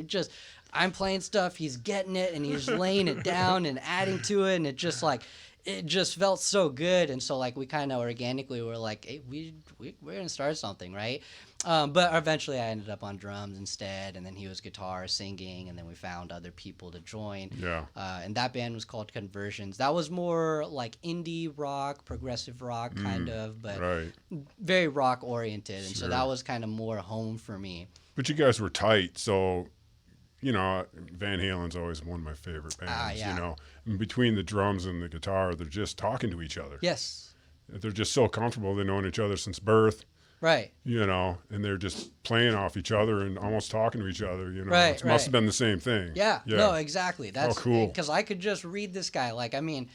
I'm playing stuff, he's getting it and he's laying it down and adding to it, and it just felt so good. And so like we kind of organically were like, hey, we're gonna start something, right? But eventually I ended up on drums instead, and then he was guitar, singing, and then we found other people to join. Yeah. And that band was called Conversions. That was more like indie rock, progressive rock kind of, but Right. very rock oriented. And so Sure. that was kind of more home for me. But you guys were tight, so Van Halen's always one of my favorite bands. Yeah. And between the drums and the guitar, they're just talking to each other. Yes. They're just so comfortable. They've known each other since birth. Right. And they're just playing off each other and almost talking to each other. Right, It must have been the same thing. Yeah. No, exactly. That's cool. Because I could just read this guy. Like, I mean,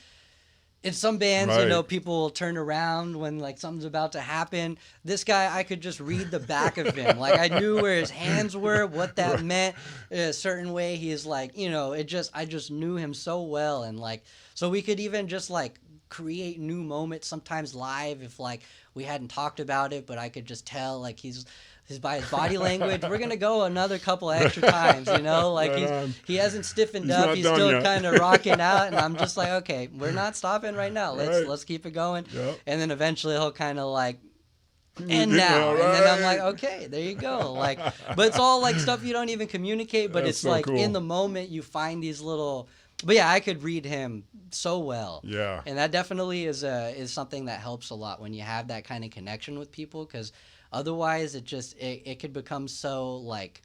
in some bands, Right. People will turn around when like something's about to happen. This guy, I could just read the back of him. Like I knew where his hands were, what that meant in a certain way. He is like, I just knew him so well. And like, so we could even just like create new moments sometimes live if like we hadn't talked about it, but I could just tell like he's by his body language, we're gonna go another couple extra times, like Right he hasn't stiffened He's up, not he's done still yet. kind of rocking out, and I'm just like, okay, we're not stopping right now, Right. let's keep it going. Yep. And then eventually he'll kind of like end now, All and then I'm right. like, okay, there you go. Like, but it's all like stuff you don't even communicate, but That's it's so like cool. in the moment you find these little. But yeah, I could read him so well. Yeah. And that definitely is something that helps a lot when you have that kind of connection with people, because otherwise it could become so like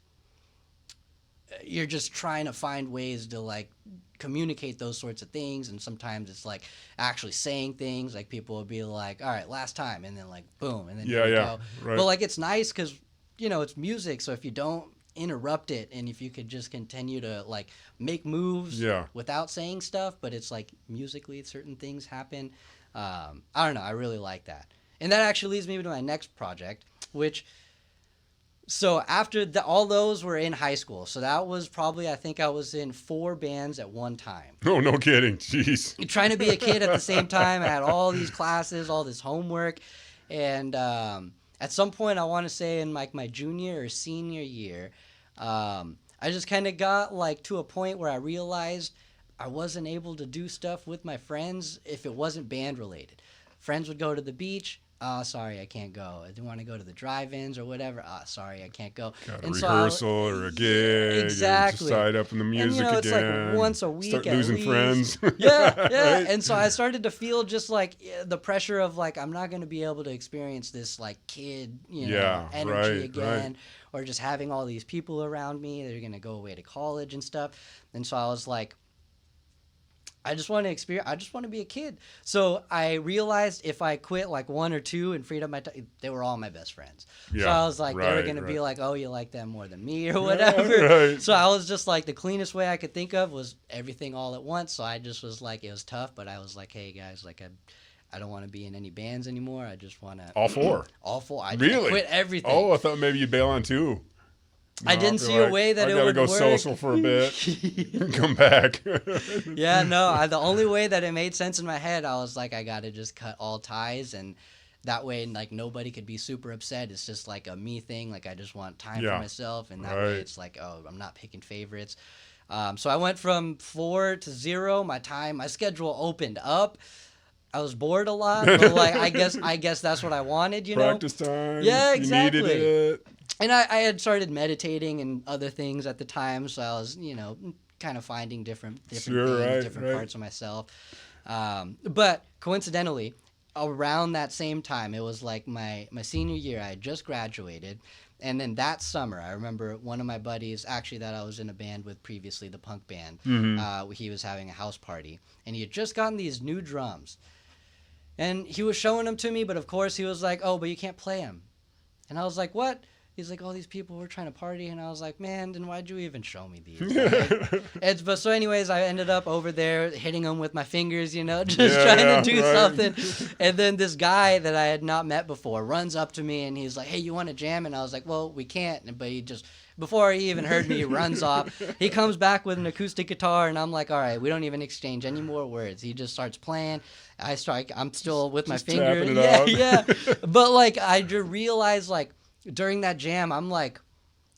you're just trying to find ways to like communicate those sorts of things, and sometimes it's like actually saying things, like people will be like, all right, last time, and then like boom, and then here we go. Right. But like it's nice because it's music, so if you don't interrupt it and if you could just continue to like make moves without saying stuff, but it's like musically certain things happen. I don't know, I really like that. And that actually leads me to my next project, which so after all those were in high school, so that was probably, I think I was in 4 bands at one time. Oh, no kidding. Jeez. Trying to be a kid at the same time. I had all these classes, all this homework, and at some point, I want to say in like my junior or senior year, I just kind of got like to a point where I realized I wasn't able to do stuff with my friends if it wasn't band related. friends would go to the beach. Oh, sorry, I can't go. I didn't want to go to the drive-ins or whatever. Oh, sorry, I can't go. Got a And rehearsal or a gig. Exactly. Or just side up in the music and, it's again. like once a week Start at losing least. friends. Yeah. Right? And so I started to feel just like the pressure of like I'm not going to be able to experience this like kid, energy again, or just having all these people around me. They're going to go away to college and stuff. And so I was like, I just want to be a kid. So I realized if I quit like one or two and freed up my time, they were all my best friends. Yeah, so I was like, they were going to be like, oh, you like them more than me or whatever. Right. So I was just like, the cleanest way I could think of was everything all at once. So I just was like, it was tough, but I was like, hey guys, like I don't want to be in any bands anymore. I just want to. All four? All four. I Really? quit everything. Oh, I thought maybe you'd bail on two. I didn't see a way that it would work. I gotta go social for a bit and come back. Yeah, no. The only way that it made sense in my head, I was like, I gotta just cut all ties, and that way, like nobody could be super upset. It's just like a me thing. Like I just want time for myself, and that way it's like, oh, I'm not picking favorites. So I went from 4 to 0. My schedule opened up. I was bored a lot, but like I guess that's what I wanted, Practice time. Yeah, exactly. You needed it. And I had started meditating and other things at the time, so I was, kind of finding different things, different parts of myself. But coincidentally, around that same time, it was like my senior year. I had just graduated, and then that summer, I remember one of my buddies, actually that I was in a band with previously, the punk band. He was having a house party, and he had just gotten these new drums, and he was showing them to me. But of course, he was like, "Oh, but you can't play them," and I was like, "What?" He's like, all these people were trying to party, and I was like, man, then why'd you even show me these? But so anyways, I ended up over there hitting them with my fingers, just trying to do something. And then this guy that I had not met before runs up to me, and he's like, hey, you want to jam? And I was like, well, we can't. But he just, before he even heard me, he runs off. He comes back with an acoustic guitar, and I'm like, all right, we don't even exchange any more words. He just starts playing. I'm still with my fingers. Yeah. But like, I just realized, like, during that jam, I'm like,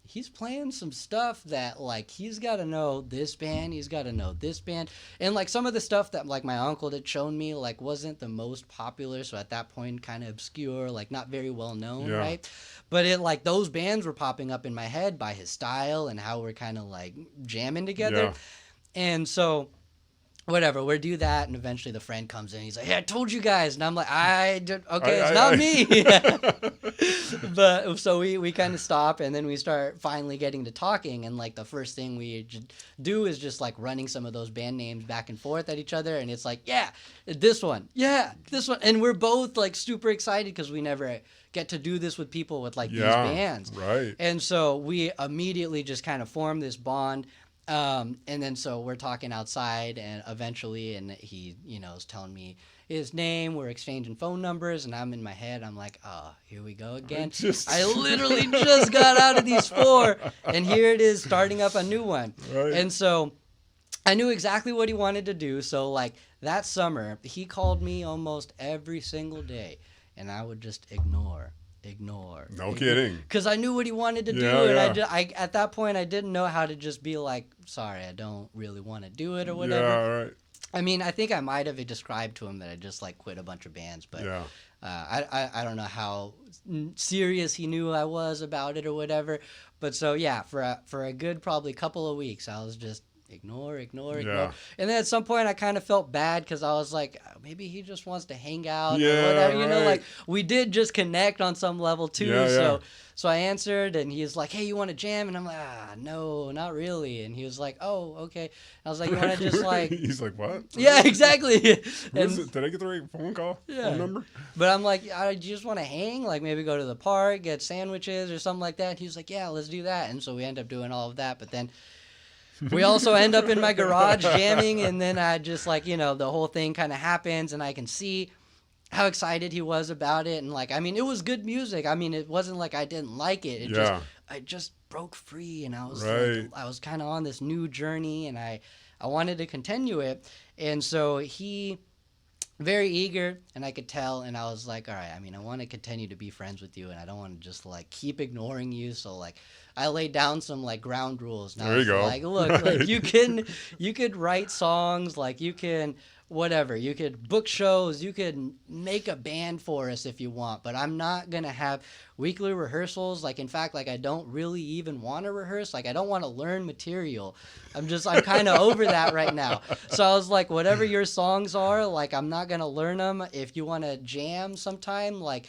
he's playing some stuff that, like, he's got to know this band, he's got to know this band. And, like, some of the stuff that, like, my uncle had shown me, like, wasn't the most popular, so at that point, kind of obscure, like, not very well known, right? But, like, those bands were popping up in my head by his style and how we're kind of, like, jamming together. Yeah. And so, whatever, we'll do that, and eventually the friend comes in, he's like, hey, I told you guys, and I'm like, it's not me. But so we kind of stop, and then we start finally getting to talking, and like the first thing we do is just like running some of those band names back and forth at each other, and it's like, this one, and we're both like super excited because we never get to do this with people with like these bands, right? And so we immediately just kind of form this bond. And then so we're talking outside, and eventually, and he, is telling me his name. We're exchanging phone numbers, and I'm in my head. I'm like, oh, here we go again. I literally just got out of these 4, and here it is starting up a new one. Right. And so I knew exactly what he wanted to do. So like that summer, he called me almost every single day, and I would just ignore. No kidding. Because I knew what he wanted to do, and I at that point I didn't know how to just be like, sorry, I don't really want to do it or whatever. Yeah, right. I mean, I think I might have described to him that I just like quit a bunch of bands, but I don't know how serious he knew I was about it or whatever. But so for a good probably couple of weeks, I was just ignore. And then at some point I kind of felt bad because I was like, maybe he just wants to hang out or whatever, like we did just connect on some level too. So I answered, and he was like, hey, you want to jam? And I'm like, no, not really. And he was like, oh, okay. I was like, you want to just like... He's like, what? Yeah, exactly. Did I get the right phone call? Phone number? But I'm like, I just want to hang, like maybe go to the park, get sandwiches or something like that. And he was like, yeah, let's do that. And so we end up doing all of that. But then we also end up in my garage jamming, and then I just like, the whole thing kind of happens, and I can see how excited he was about it. And like, I mean, it was good music. I mean, it wasn't like I didn't like it. I just broke free, and I was I was kind of on this new journey, and I wanted to continue it. And so he, very eager, and I could tell, and I was like, all right, I mean, I want to continue to be friends with you, and I don't want to just like keep ignoring you. So like, I laid down some like ground rules. Now there you go. Like, look, like you could write songs, like you can whatever. You could book shows. You could make a band for us if you want, but I'm not going to have weekly rehearsals. Like, in fact, like, I don't really even want to rehearse. Like, I don't want to learn material. I'm kind of over that right now. So I was like, whatever your songs are, like, I'm not going to learn them. If you want to jam sometime, like,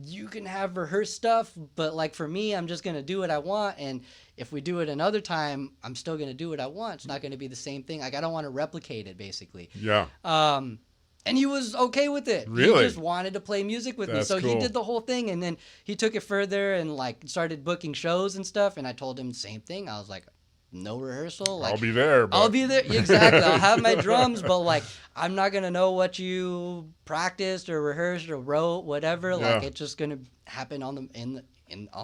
you can have rehearsed stuff, but like for me, I'm just going to do what I want. And if we do it another time, I'm still going to do what I want. It's not going to be the same thing. Like, I don't want to replicate it, basically. Yeah. And he was okay with it. Really? He just wanted to play music with me. So cool. he did the whole thing, and then he took it further and like started booking shows and stuff. And I told him the same thing. I was like, no rehearsal. Like, I'll be there. But... I'll be there. Exactly. I'll have my drums, but like, I'm not going to know what you practiced or rehearsed or wrote, whatever. Yeah. Like, it's just going to happen on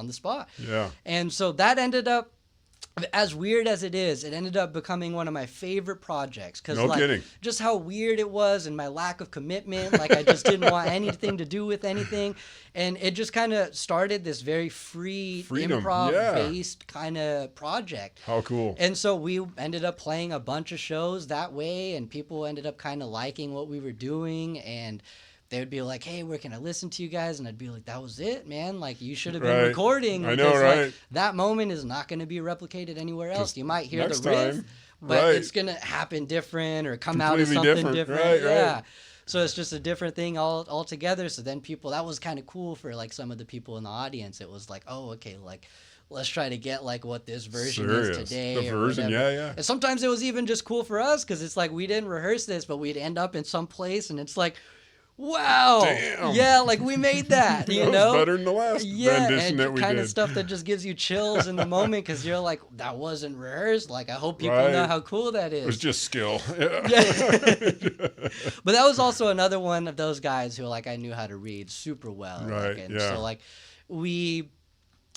the spot. Yeah. And so that ended up, as weird as it is, it ended up becoming one of my favorite projects. Cause no like, kidding. Just how weird it was and my lack of commitment. Like, I just didn't want anything to do with anything. And it just kind of started this very Freedom. improv-based kind of project. How cool. And so we ended up playing a bunch of shows that way, and people ended up kind of liking what we were doing, and they would be like, hey, where can I listen to you guys? And I'd be like, that was it, man. Like, you should have been Right. recording. I know, because, right? Like, that moment is not going to be replicated anywhere else. Just you might hear next the riff, time. but Right. it's going to happen different or come out as Completely something different. Right, yeah. right. So it's just a different thing altogether. So then that was kind of cool for like some of the people in the audience. It was like, oh, okay, like, let's try to get like what this version is today. The version, yeah. And sometimes it was even just cool for us because it's like we didn't rehearse this, but we'd end up in some place and it's like, wow, damn. Yeah, like we made that, you know? Was better than the last rendition that we kind did. of stuff that just gives you chills in the moment because you're like, that wasn't rehearsed. Like, I hope people Right. know how cool that is. It was just skill. Yeah. But that was also another one of those guys who like I knew how to read super well. Right, Like, and yeah. so like we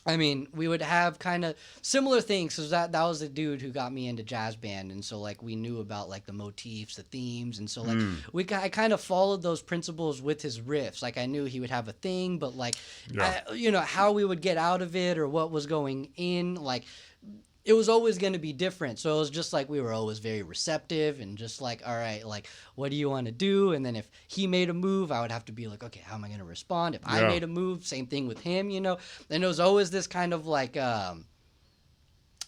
would have kind of similar things. So that was the dude who got me into jazz band. And so like we knew about like the motifs, the themes. And so like I kind of followed those principles with his riffs. Like I knew he would have a thing, but like, how we would get out of it or what was going in, like it was always going to be different. So it was just like we were always very receptive and just like, all right, like, what do you want to do? And then if he made a move, I would have to be like, okay, how am I going to respond? If I made a move, same thing with him, you know? And it was always this kind of like, I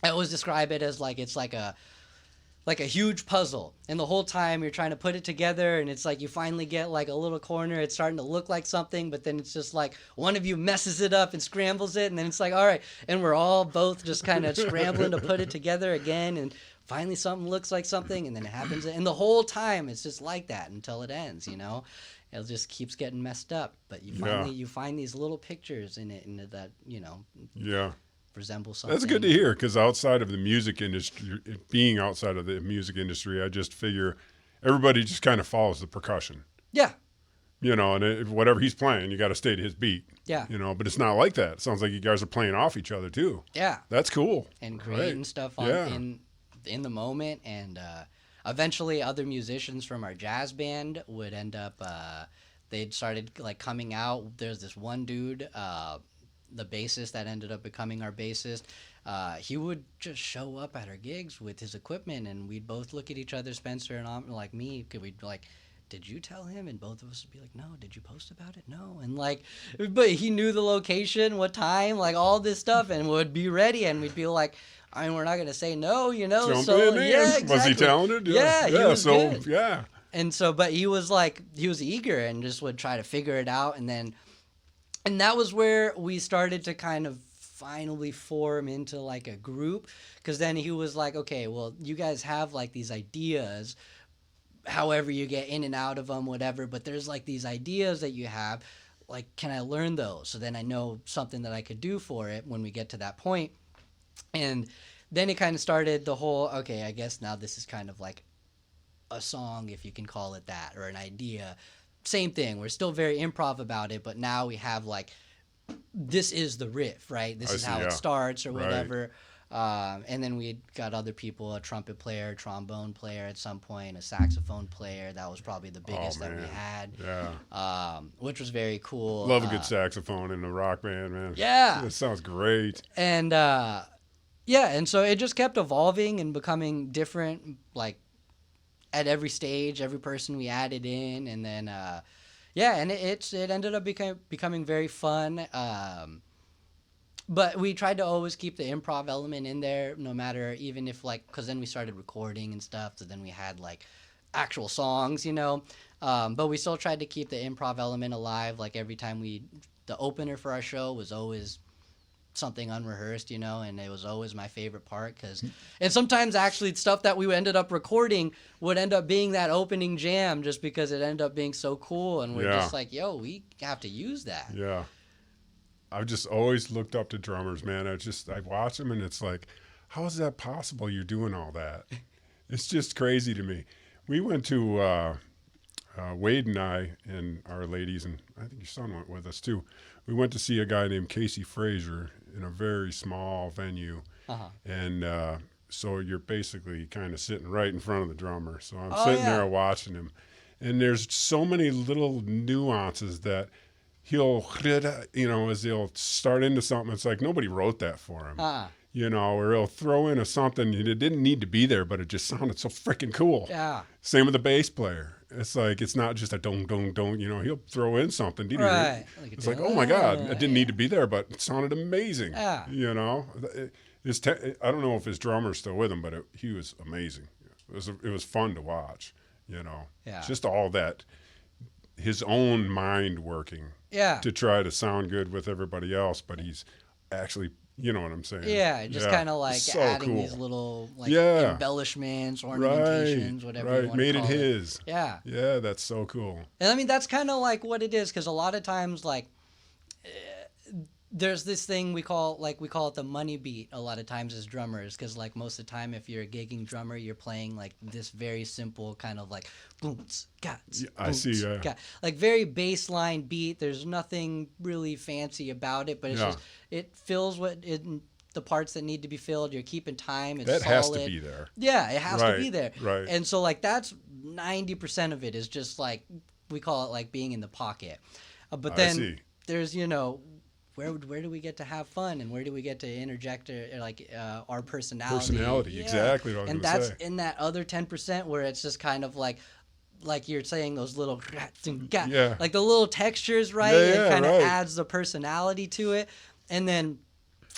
always describe it as like, it's like a huge puzzle. And the whole time you're trying to put it together and it's like you finally get like a little corner, it's starting to look like something, but then it's just like one of you messes it up and scrambles it, and then it's like, all right, and we're all both just kind of scrambling to put it together again, and finally something looks like something, and then it happens, and the whole time it's just like that until it ends, you know? It just keeps getting messed up, but you find these little pictures in it, and that, you know, resemble something. That's good to hear, because outside of the music industry, being outside of the music industry, I just figure everybody just kind of follows the percussion. Yeah. You know, and whatever he's playing, you got to stay to his beat. Yeah. You know, but it's not like that. It sounds like you guys are playing off each other too. Yeah. That's cool. And creating stuff in the moment, and eventually other musicians from our jazz band would end up they'd started like coming out. There's this one dude, the bassist that ended up becoming our bassist, he would just show up at our gigs with his equipment, and we'd both look at each other, Spencer and like me, could we like, did you tell him? And both of us would be like, no. Did you post about it? No. And like, but he knew the location, what time, like all this stuff, and would be ready, and we'd be like, I mean, we're not gonna say no, you know. Jump so in, man. yeah, exactly. Was he talented? Yeah, he was good. Yeah. And so, but he was eager and just would try to figure it out, and that was where we started to kind of finally form into like a group, because then he was like, okay, well, you guys have like these ideas, however you get in and out of them, whatever, but there's like these ideas that you have, like, can I learn those? So then I know something that I could do for it when we get to that point. And then it kind of started the whole, okay, I guess now this is kind of like a song, if you can call it that, or an idea. Same thing. We're still very improv about it, but now we have like, this is the riff, right? This is how it starts or whatever. And then we got other people, a trumpet player, trombone player at some point, a saxophone player. That was probably the biggest that we had. Yeah. Which was very cool. Love a good saxophone in a rock band, man. Yeah. It sounds great. And and so it just kept evolving and becoming different, like, at every stage, every person we added in, and then yeah, and it ended up becoming very fun. But we tried to always keep the improv element in there, no matter, even if like, because then we started recording and stuff, so then we had like actual songs, you know. But we still tried to keep the improv element alive. Like every time the opener for our show was always something unrehearsed, you know, and it was always my favorite part and sometimes actually stuff that we ended up recording would end up being that opening jam just because it ended up being so cool, and we're just like, yo, we have to use that. Yeah. I've just always looked up to drummers, man. I watch them and it's like, how is that possible? You're doing all that. It's just crazy to me. We went to, Wade and I and our ladies, and I think your son went with us too. We went to see a guy named Casey Frazier in a very small venue. And so you're basically kind of sitting right in front of the drummer. So I'm sitting there watching him. And there's so many little nuances that he'll, you know, as he'll start into something, it's like nobody wrote that for him. You know, or he'll throw in something it didn't need to be there, but it just sounded so freaking cool. Yeah. Same with the bass player. It's like, it's not just a don't, you know, he'll throw in something. Right. It's like, oh my God, it didn't need to be there, but it sounded amazing. Yeah. You know, I don't know if his drummer's still with him, but he was amazing. It was fun to watch, you know. Yeah. Just all that, his own mind working. Yeah. To try to sound good with everybody else, but he's actually, you know what I'm saying? Yeah, just kind of like so adding cool. these little like embellishments, ornamentations, whatever you want to made call it his. Yeah. Yeah, that's so cool. And I mean, that's kind of like what it is, because a lot of times, like, there's this thing we call it the money beat a lot of times as drummers, because like most of the time if you're a gigging drummer, you're playing like this very simple kind of like boomts, gats, I see, yeah. Like very baseline beat. There's nothing really fancy about it, but it's just, it fills the parts that need to be filled. You're keeping time. It's that solid. has to be there. Yeah, it has to be there. Right. And so like that's 90% of it is just like, we call it like being in the pocket. But then there's, you know, where do we get to have fun, and where do we get to interject our personality? Exactly what I was and that's in that other 10% where it's just kind of like you're saying, those little like the little textures, right? It kind of adds the personality to it. And then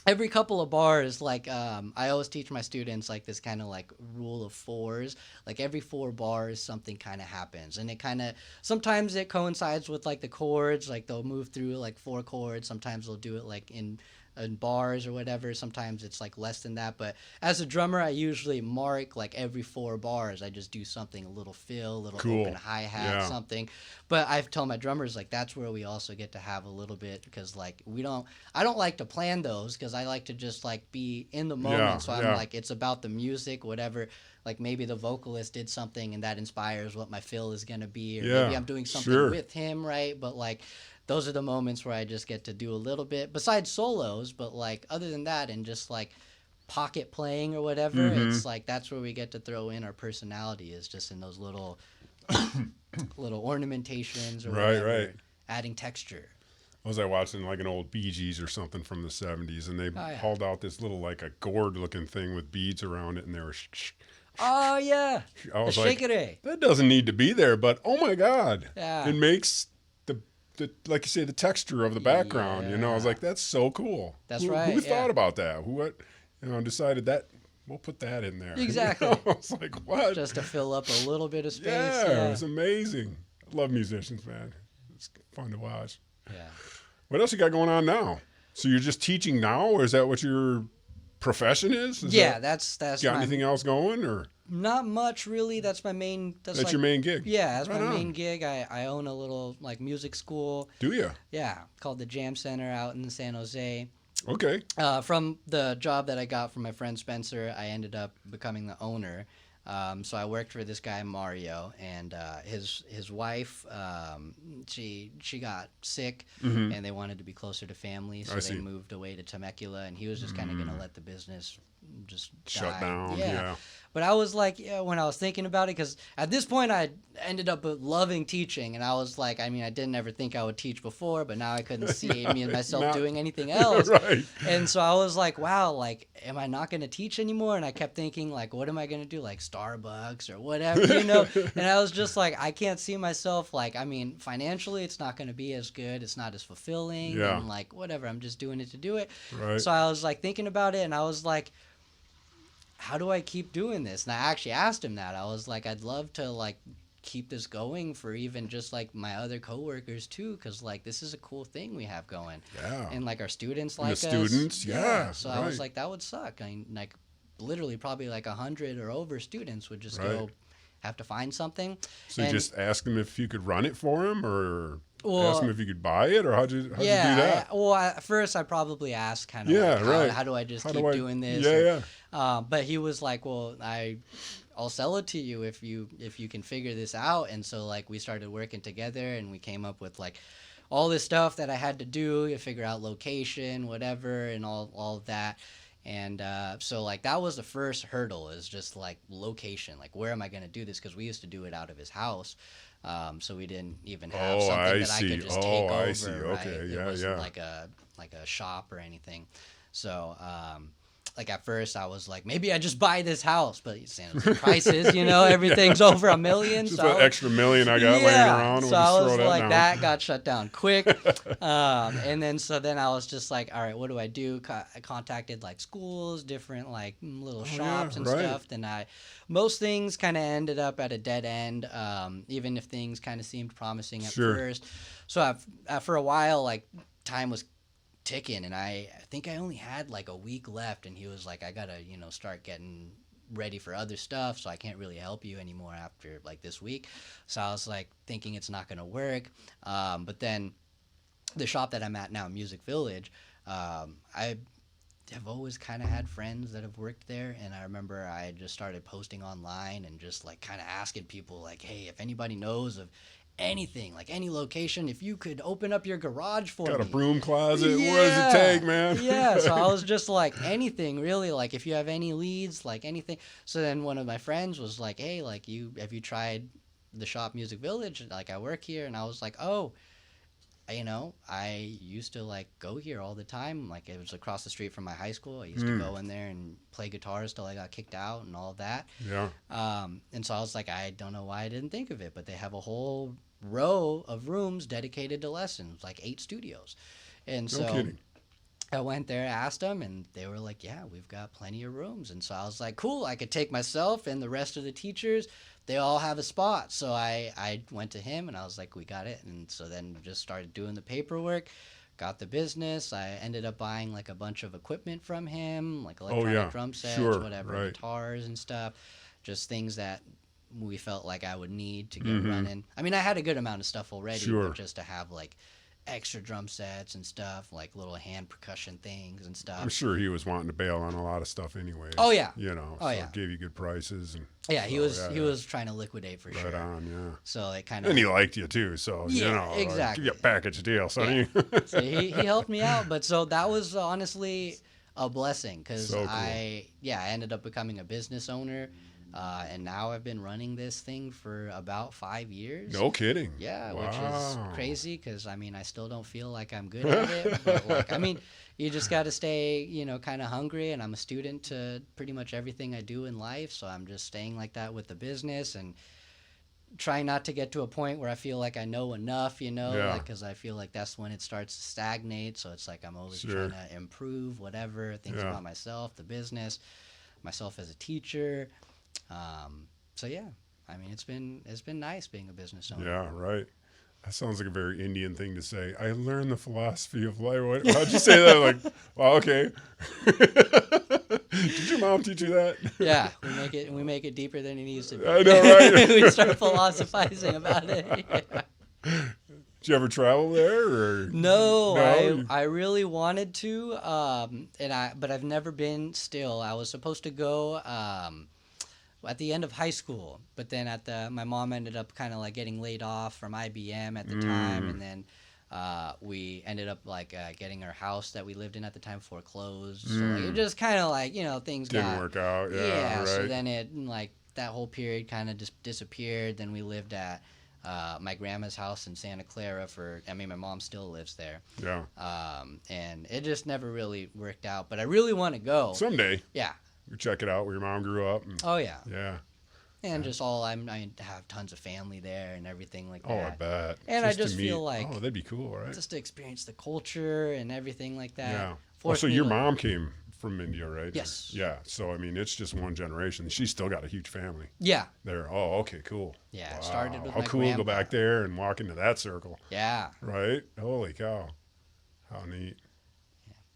every couple of bars, like I always teach my students like this kind of like rule of fours. Like every 4 bars, something kind of happens, and it kind of sometimes it coincides with like the chords. Like they'll move through like 4 chords. Sometimes they'll do it like in bars or whatever. Sometimes it's like less than that. But as a drummer, I usually mark like every 4 bars. I just do something, a little fill, a little open hi-hat, something. But I've told my drummers, like, that's where we also get to have a little bit, because like I don't like to plan those, because I like to just like be in the moment. So I'm like, it's about the music, whatever. Like maybe the vocalist did something and that inspires what my fill is going to be, or maybe I'm doing something with him, right? But like, those are the moments where I just get to do a little bit besides solos, but like other than that, and just like pocket playing or whatever, it's like that's where we get to throw in our personality, is just in those little little ornamentations or whatever, adding texture. Was I watching like an old Bee Gees or something from the 70s, and they hauled out this little like a gourd looking thing with beads around it, and they were oh yeah, I was like, that doesn't need to be there, but oh my God, it makes the like you say, the texture of the background, you know. I was like, that's so cool. That's right. Who thought about that? Decided that we'll put that in there. Exactly. You know? I was like, what? Just to fill up a little bit of space. Yeah, it was amazing. I love musicians, man. It's fun to watch. Yeah. What else you got going on now? So you're just teaching now, or is that what your profession is? That's got anything else going, or? Not much, really. That's my main. That's your main gig. Yeah, that's my main gig. I own a little like music school. Do you? Yeah, called the JamCenter out in San Jose. Okay. From the job that I got from my friend Spencer, I ended up becoming the owner. So I worked for this guy Mario, and his wife, she got sick, and they wanted to be closer to family, so they moved away to Temecula, and he was just kind of going to let the business just Shut died. down. Yeah. Yeah. But I was like, when I was thinking about it, because at this point I ended up loving teaching, and I was like, I mean, I didn't ever think I would teach before, but now I couldn't see me and myself doing anything else. Right. And so I was like, wow, like, am I not going to teach anymore? And I kept thinking, like, what am I going to do? Like Starbucks or whatever, you know? And I was just like, I can't see myself, like, I mean, financially, it's not going to be as good. It's not as fulfilling. Yeah. And like, whatever, I'm just doing it to do it. Right. So I was like thinking about it, and I was like, how do I keep doing this? And I actually asked him that. I was like, I'd love to like keep this going for even just like my other coworkers too, because like this is a cool thing we have going. Yeah. And like our students And like the us. students, yeah. So I was like, that would suck. I mean, like literally probably like 100 or over students would just go have to find something. So you just ask them if you could run it for them, or Well, ask them if you could buy it, or how'd you do that? At first I probably asked kind of Yeah, like, right. how do I just How keep do I- doing this? Yeah, But he was like, well, I'll sell it to you if you can figure this out. And so like we started working together, and we came up with like all this stuff that I had to do to figure out location, whatever, and all of that. And so like that was the first hurdle, is just like location, like where am I going to do this? Because we used to do it out of his house. So we didn't even have something I that see. I could just take over. I see. Right? Okay, It wasn't like a shop or anything. So like at first I was like, maybe I just buy this house, but San Jose prices, you know, everything's over $1 million. Just so an extra $1 million I got laying around. So We'll I just was throw like, down. that got shut down quick. And then I was just like, all right, what do I do? I contacted like schools, different like little shops and stuff. Then most things kind of ended up at a dead end, even if things kind of seemed promising at first. So for a while, like time was ticking, and I think I only had like a week left, and he was like, I gotta start getting ready for other stuff, so I can't really help you anymore after like this week. So I was like thinking it's not gonna work, but then the shop that I'm at now, Music Village, I have always kind of had friends that have worked there, and I remember I just started posting online and just like kind of asking people like, hey, if anybody knows of anything, like any location, if you could open up your garage for me. Got a broom closet. What does it take, man? Yeah. So I was just like, anything really, like if you have any leads, like anything. So then one of my friends was like, hey, like have you tried the shop Music Village? Like I work here. And I was like, oh, I used to like go here all the time. Like it was across the street from my high school. I used to go in there and play guitars till I got kicked out and all of that. Yeah. And so I was like, I don't know why I didn't think of it, but they have a whole row of rooms dedicated to lessons, like 8 studios. And so No kidding. I went there, asked them, and they were like, yeah, we've got plenty of rooms. And so I was like, cool, I could take myself and the rest of the teachers. They all have a spot. So I went to him, and I was like, we got it. And so then just started doing the paperwork, got the business. I ended up buying like a bunch of equipment from him, like electronic drum sets, whatever, guitars and stuff, just things that we felt like I would need to get running. I mean, I had a good amount of stuff already, but just to have like extra drum sets and stuff, like little hand percussion things and stuff. I'm sure he was wanting to bail on a lot of stuff anyway. Oh yeah. Gave you good prices. And he was trying to liquidate for sure. Right on, yeah. So it kind of. And he liked you too, so exactly. give you a package deal, sonny. Yeah. So he helped me out, but so that was honestly a blessing, because So cool. I ended up becoming a business owner. And now I've been running this thing for about 5 years. No kidding. Yeah, Wow. which is crazy, because I mean I still don't feel like I'm good at it. But like, I mean, you just got to stay, kind of hungry. And I'm a student to pretty much everything I do in life, so I'm just staying like that with the business and trying not to get to a point where I feel like I know enough, because I feel like that's when it starts to stagnate. So it's like I'm always trying to improve whatever things about myself, the business, myself as a teacher. So yeah, I mean, it's been nice being a business owner. Yeah, right. That sounds like a very Indian thing to say. I learned the philosophy of life. How'd you say that? Like, well, okay. Did your mom teach you that? Yeah, we make it deeper than it needs to be. I know, right? We start philosophizing about it. Yeah. Did you ever travel there? Or? No, I really wanted to, but I've never been still. I was supposed to go at the end of high school, but then my mom ended up kind of like getting laid off from IBM at the time, and then We ended up like getting our house that we lived in at the time foreclosed. So like, it just kind of like, you know, things Didn't work out. Yeah, right. So then it like that whole period kind of just disappeared. Then we lived at my grandma's house in Santa Clara my mom still lives there. Yeah. And it just never really worked out. But I really want to go Someday. Yeah. You check it out where your mom grew up. Oh yeah. Yeah. And just I have tons of family there and everything like that. Oh, I bet. And I just feel like that'd be cool, right? just to experience the culture and everything like that. Yeah. Oh, so your mom came from India, right? Yes. Yeah. So I mean, it's just one generation. She's still got a huge family. Yeah. There. Oh, okay, cool. Yeah. Wow. It started with How my cool grandpa. to go back there and walk into that circle. Yeah. Right. Holy cow. How neat.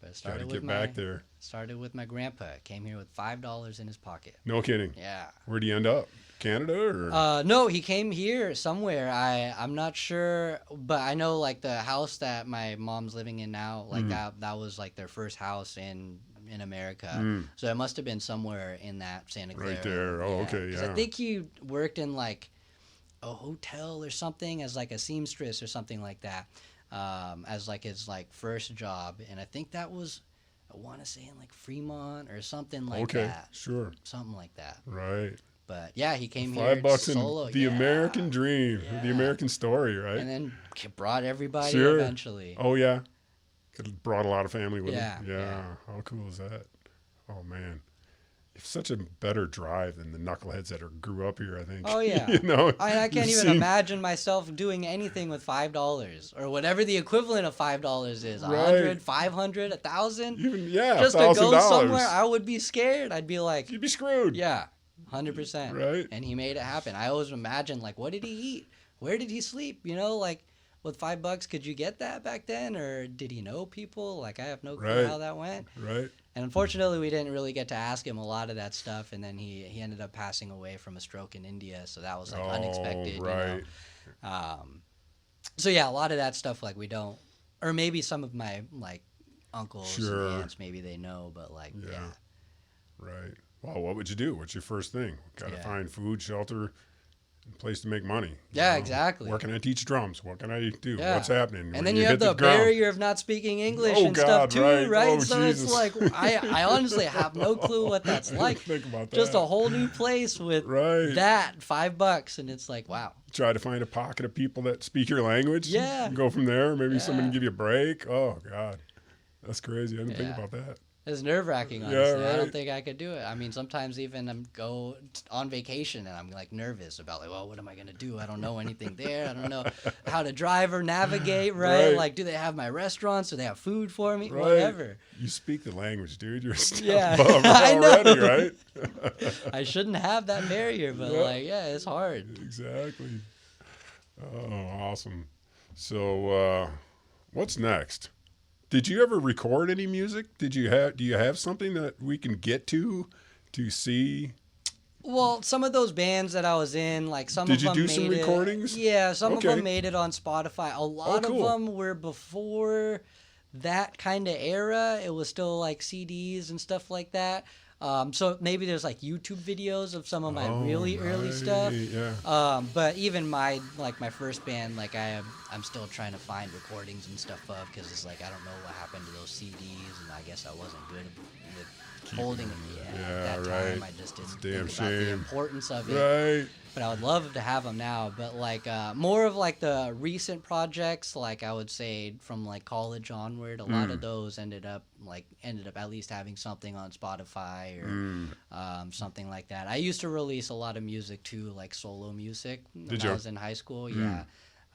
But it Got to started get with back there. Started with my grandpa. Came here with $5 in his pocket. No kidding. Yeah. Where'd he end up? Canada or? No, he came here somewhere. I'm not sure, but I know like the house that my mom's living in now, like that was like their first house in America. So it must have been somewhere in that Santa Clara. Right there. Oh, okay, 'Cause yeah. I think he worked in like a hotel or something as like a seamstress or something like that, as like his like first job, and I think that was, I want to say in like Fremont or something like that. Okay, sure. Something like that. Right. But yeah, he came here $5 solo. and the American dream, the American story, right? And then brought everybody Sure. eventually. Oh yeah, brought a lot of family with Yeah, him. Yeah. How cool is that? Oh man, it's such a better drive than the knuckleheads that grew up here. I think. Oh yeah. You know, I can't you've even seen- imagine myself doing anything with $5 or whatever the equivalent of $5 is. Right. 100, 500, 1,000. Even Just to go $1,000. somewhere, I would be scared. I'd be like, You'd be screwed. yeah, 100%. Right. And he made it happen. I always imagine like, what did he eat? Where did he sleep? You know, like with $5, could you get that back then, or did he know people? Like I have no clue Right. how that went. Right. And unfortunately, we didn't really get to ask him a lot of that stuff. And then he ended up passing away from a stroke in India. So that was like unexpected. Right. You know? So yeah, a lot of that stuff, like we don't, or maybe some of my like uncles Sure. and aunts, maybe they know, but like, yeah. Right. Well, what would you do? What's your first thing? Got to Yeah. find food, shelter, and a place to make money. Yeah, exactly. Where can I teach drums? What can I do? Yeah. What's happening? And When then you have hit the ground? barrier of not speaking English Oh, and God, stuff too, right? Oh, so Jesus. it's like, I honestly have no clue what that's like. Think about that. Just a whole new place with Right. that $5, and it's like, wow. Try to find a pocket of people that speak your language. Yeah. And go from there. Maybe Yeah. someone can give you a break. Oh, God. That's crazy. I didn't think Yeah. about that. It's nerve-wracking, Yeah, honestly. I don't right. think I could do it. I mean, sometimes even I'm go on vacation and I'm like nervous about like, well, what am I gonna do? I don't know anything there. I don't know how to drive or navigate, right? Right. Like, do they have my restaurants? Do they have food for me? Right. Whatever. You speak the language, dude. You're a step Yeah. above I already, know. right? I shouldn't have that barrier, but Yeah. like, yeah, it's hard. Exactly. Oh, awesome. So, what's next? Did you ever record any music? Do you have something that we can get to see? Well, some of those bands that I was in, like some Did of you them do made some it. recordings? Yeah, some Okay. of them made it on Spotify. A lot cool. of them were before that kind of era. It was still like CDs and stuff like that. So maybe there's like YouTube videos of some of my really early stuff. Yeah. But even my first band, like I'm still trying to find recordings and stuff of, because it's like I don't know what happened to those CDs, and I guess I wasn't good with holding it. Yeah, at that time right. I just didn't It's a damn think about the shame. importance of it. Right. But I would love to have them now. But like more of like the recent projects, like I would say from like college onward, a lot of those ended up at least having something on Spotify or something like that. I used to release a lot of music too, like solo music when I was in high school. Yeah.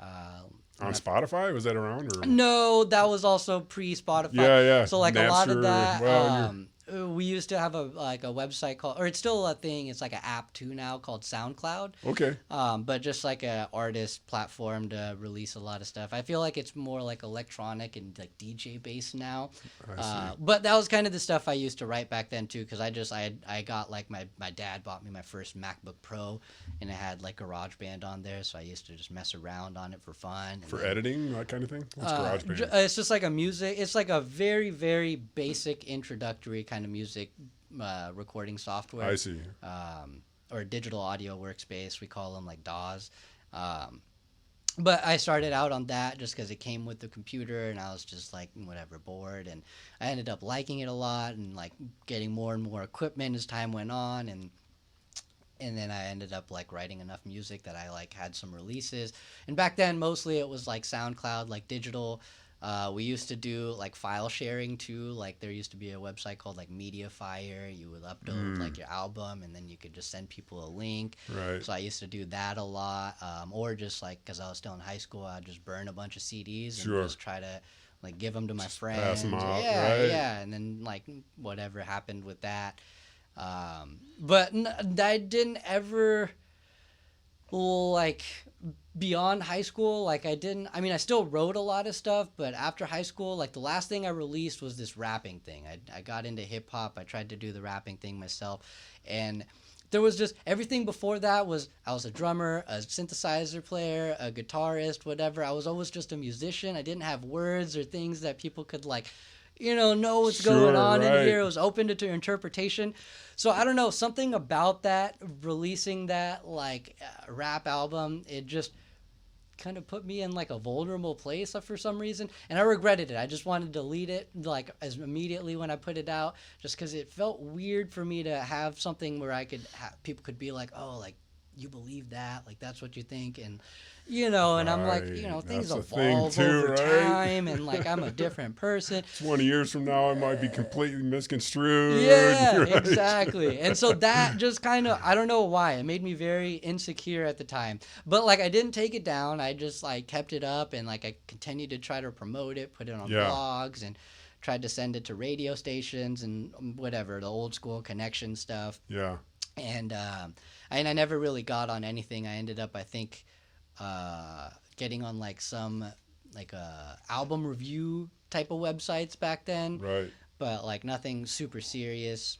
On Spotify? Was that around? Or? No, that was also pre-Spotify. Yeah. So like a lot of Napster, that. well, We used to have a website called, or it's still a thing. It's like an app too now called SoundCloud. Okay. But just like a artist platform to release a lot of stuff. I feel like it's more like electronic and like DJ based now. I see. But that was kind of the stuff I used to write back then too, because I got like my dad bought me my first MacBook Pro, and it had like GarageBand on there, so I used to just mess around on it for fun. And For then, editing, that kind of thing? What's GarageBand? it's just like a music. It's like a very, very basic introductory kind of music recording software. I see. Or digital audio workspace. We call them like DAWs. But I started out on that just because it came with the computer, and I was just like whatever, bored, and I ended up liking it a lot and like getting more and more equipment as time went on, and then I ended up like writing enough music that I like had some releases. And back then mostly it was like SoundCloud, like digital. We used to do like file sharing too. Like there used to be a website called like Mediafire. You would upload like your album, and then you could just send people a link. Right. So I used to do that a lot. Or just like because I was still in high school, I'd just burn a bunch of CDs and just try to like give them to my friends. Pass them out, yeah, right? yeah. And then like whatever happened with that. But I didn't ever like beyond high school. Like I mean, I still wrote a lot of stuff, but after high school, like the last thing I released was this rapping thing. I got into hip hop. I tried to do the rapping thing myself, and there was just everything before that was I was a drummer, a synthesizer player, a guitarist, whatever. I was always just a musician. I didn't have words or things that people could like know what's going on in here. It was open to interpretation. So I don't know, something about that, releasing that like rap album, it just kind of put me in like a vulnerable place for some reason, and I regretted it. I just wanted to delete it like as immediately when I put it out, just because it felt weird for me to have something where I could people could be like, oh, like you believe that, like that's what you think, and and I'm like, things evolve over time, and like I'm a different person. 20 years from now, I might be completely misconstrued. Yeah, right? Exactly. And so that just kind of, I don't know why, it made me very insecure at the time. But like I didn't take it down. I just like kept it up, and like I continued to try to promote it, put it on blogs, and tried to send it to radio stations and whatever, the old school connection stuff. Yeah. And I never really got on anything. I ended up, I think, getting on like some like album review type of websites back then, right? But like nothing super serious.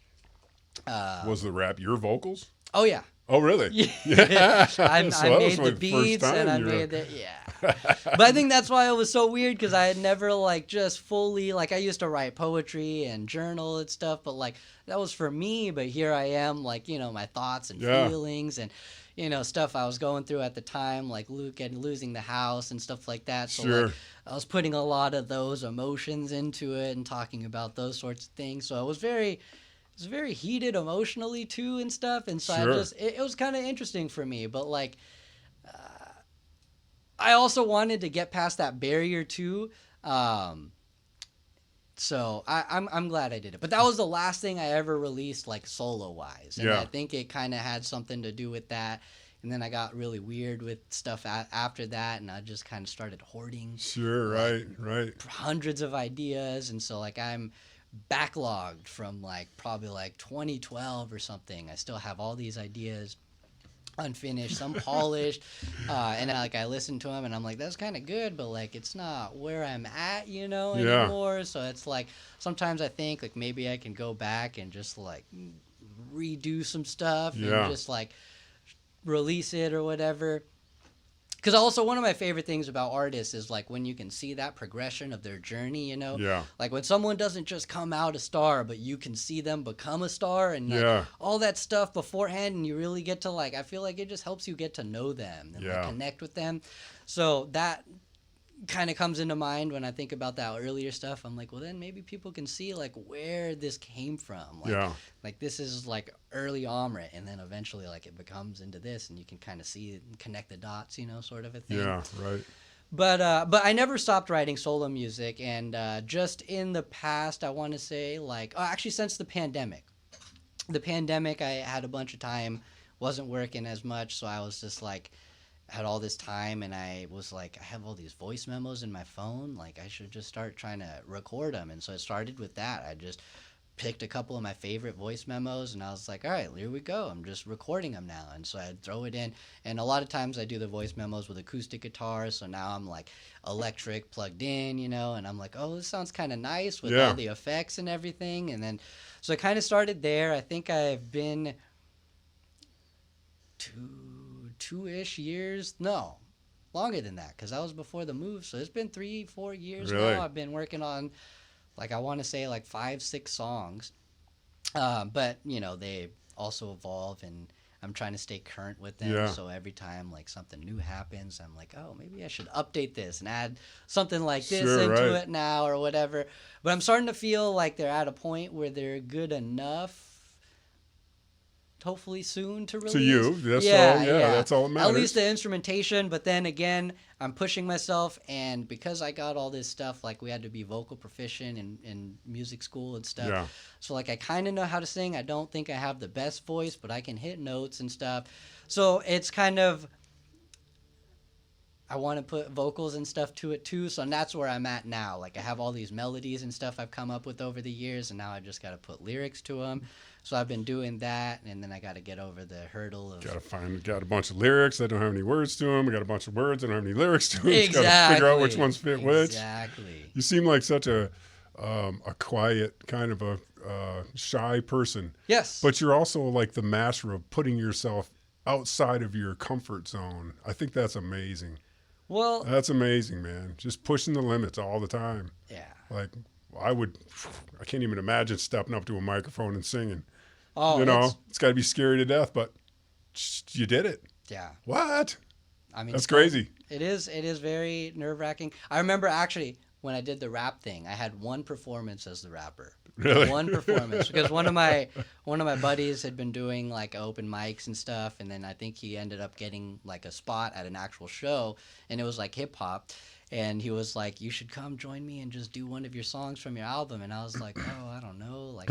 Was the rap your vocals? Oh yeah. Oh really? Yeah. I made the beats and I made the But I think that's why it was so weird, because I had never like just fully like I used to write poetry and journal and stuff, but like that was for me. But here I am, like my thoughts and feelings and stuff I was going through at the time, like Luke and losing the house and stuff like that. So like I was putting a lot of those emotions into it and talking about those sorts of things. So it was very heated emotionally too and stuff. And so it was kind of interesting for me, but like, I also wanted to get past that barrier too. So I'm glad I did it. But that was the last thing I ever released like solo wise. And I think it kind of had something to do with that. And then I got really weird with stuff after that, and I just kind of started hoarding. Right. Hundreds of ideas, and so like I'm backlogged from like probably like 2012 or something. I still have all these ideas unfinished, some polished, and I listen to them and I'm like, that's kind of good, but like it's not where I'm at anymore. So it's like sometimes I think like maybe I can go back and just like redo some stuff and just like release it or whatever. Because also one of my favorite things about artists is like when you can see that progression of their journey, like when someone doesn't just come out a star, but you can see them become a star and like, all that stuff beforehand, and you really get to like, I feel like it just helps you get to know them and like, connect with them. So that kind of comes into mind when I think about that earlier stuff. I'm like, well, then maybe people can see like where this came from. Like this is like early Amrit, and then eventually like it becomes into this, and you can kind of see it and connect the dots, sort of a thing. Yeah, right. But I never stopped writing solo music, and just in the past, I want to say like, actually since the pandemic, I had a bunch of time, wasn't working as much, so I was just like, had all this time, and I was like, I have all these voice memos in my phone, like I should just start trying to record them. And so it started with that. I just picked a couple of my favorite voice memos, and I was like, all right, here we go, I'm just recording them now. And so I'd throw it in, and a lot of times I do the voice memos with acoustic guitar, so now I'm like electric plugged in, and I'm like, oh, this sounds kind of nice with all the effects and everything. And then so it kind of started there. I think I've been two-ish years, no, longer than that, because that was before the move. So it's been 3-4 years now. I've been working on, like, I want to say like 5-6 songs, but they also evolve. And I'm trying to stay current with them. Yeah. So every time like something new happens, I'm like, oh, maybe I should update this and add something like this Sure, into right. it now or whatever. But I'm starting to feel like they're at a point where they're good enough, hopefully soon, to release. To you, that's all. Yeah, that's all that matters. At least the instrumentation, but then again, I'm pushing myself, and because I got all this stuff, like we had to be vocal proficient in music school and stuff. Yeah. So like I kind of know how to sing. I don't think I have the best voice, but I can hit notes and stuff. So it's kind of, I want to put vocals and stuff to it too. So that's where I'm at now. Like I have all these melodies and stuff I've come up with over the years, and now I just got to put lyrics to them. So I've been doing that, and then I got to get over the hurdle of... Got a bunch of lyrics that don't have any words to them. We got a bunch of words that don't have any lyrics to them. Exactly. Got to figure out which ones fit which. Exactly. You seem like such a quiet, kind of a shy person. Yes. But you're also like the master of putting yourself outside of your comfort zone. I think that's amazing. Well... That's amazing, man. Just pushing the limits all the time. Yeah. Like, I can't even imagine stepping up to a microphone and singing. Oh, you know, it's got to be scary to death, but you did it. Yeah. What? I mean, that's crazy. It is very nerve-wracking. I remember actually when I did the rap thing, I had one performance as the rapper. Really? One performance, because one of my buddies had been doing like open mics and stuff, and then I think he ended up getting like a spot at an actual show, and it was like hip hop. And he was like, you should come join me and just do one of your songs from your album. And I was like, oh, I don't know. Like,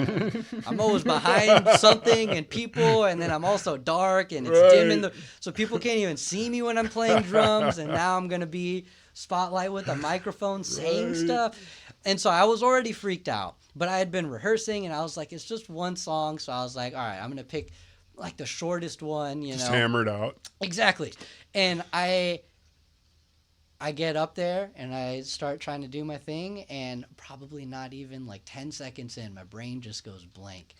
I'm always behind something and people, and then I'm also dark, and it's dim so people can't even see me when I'm playing drums. And now I'm going to be spotlight with a microphone saying stuff. And so I was already freaked out. But I had been rehearsing, and I was like, it's just one song. So I was like, all right, I'm going to pick like the shortest one, Just hammer it out. Exactly. And I get up there and I start trying to do my thing, and probably not even like 10 seconds in, my brain just goes blank.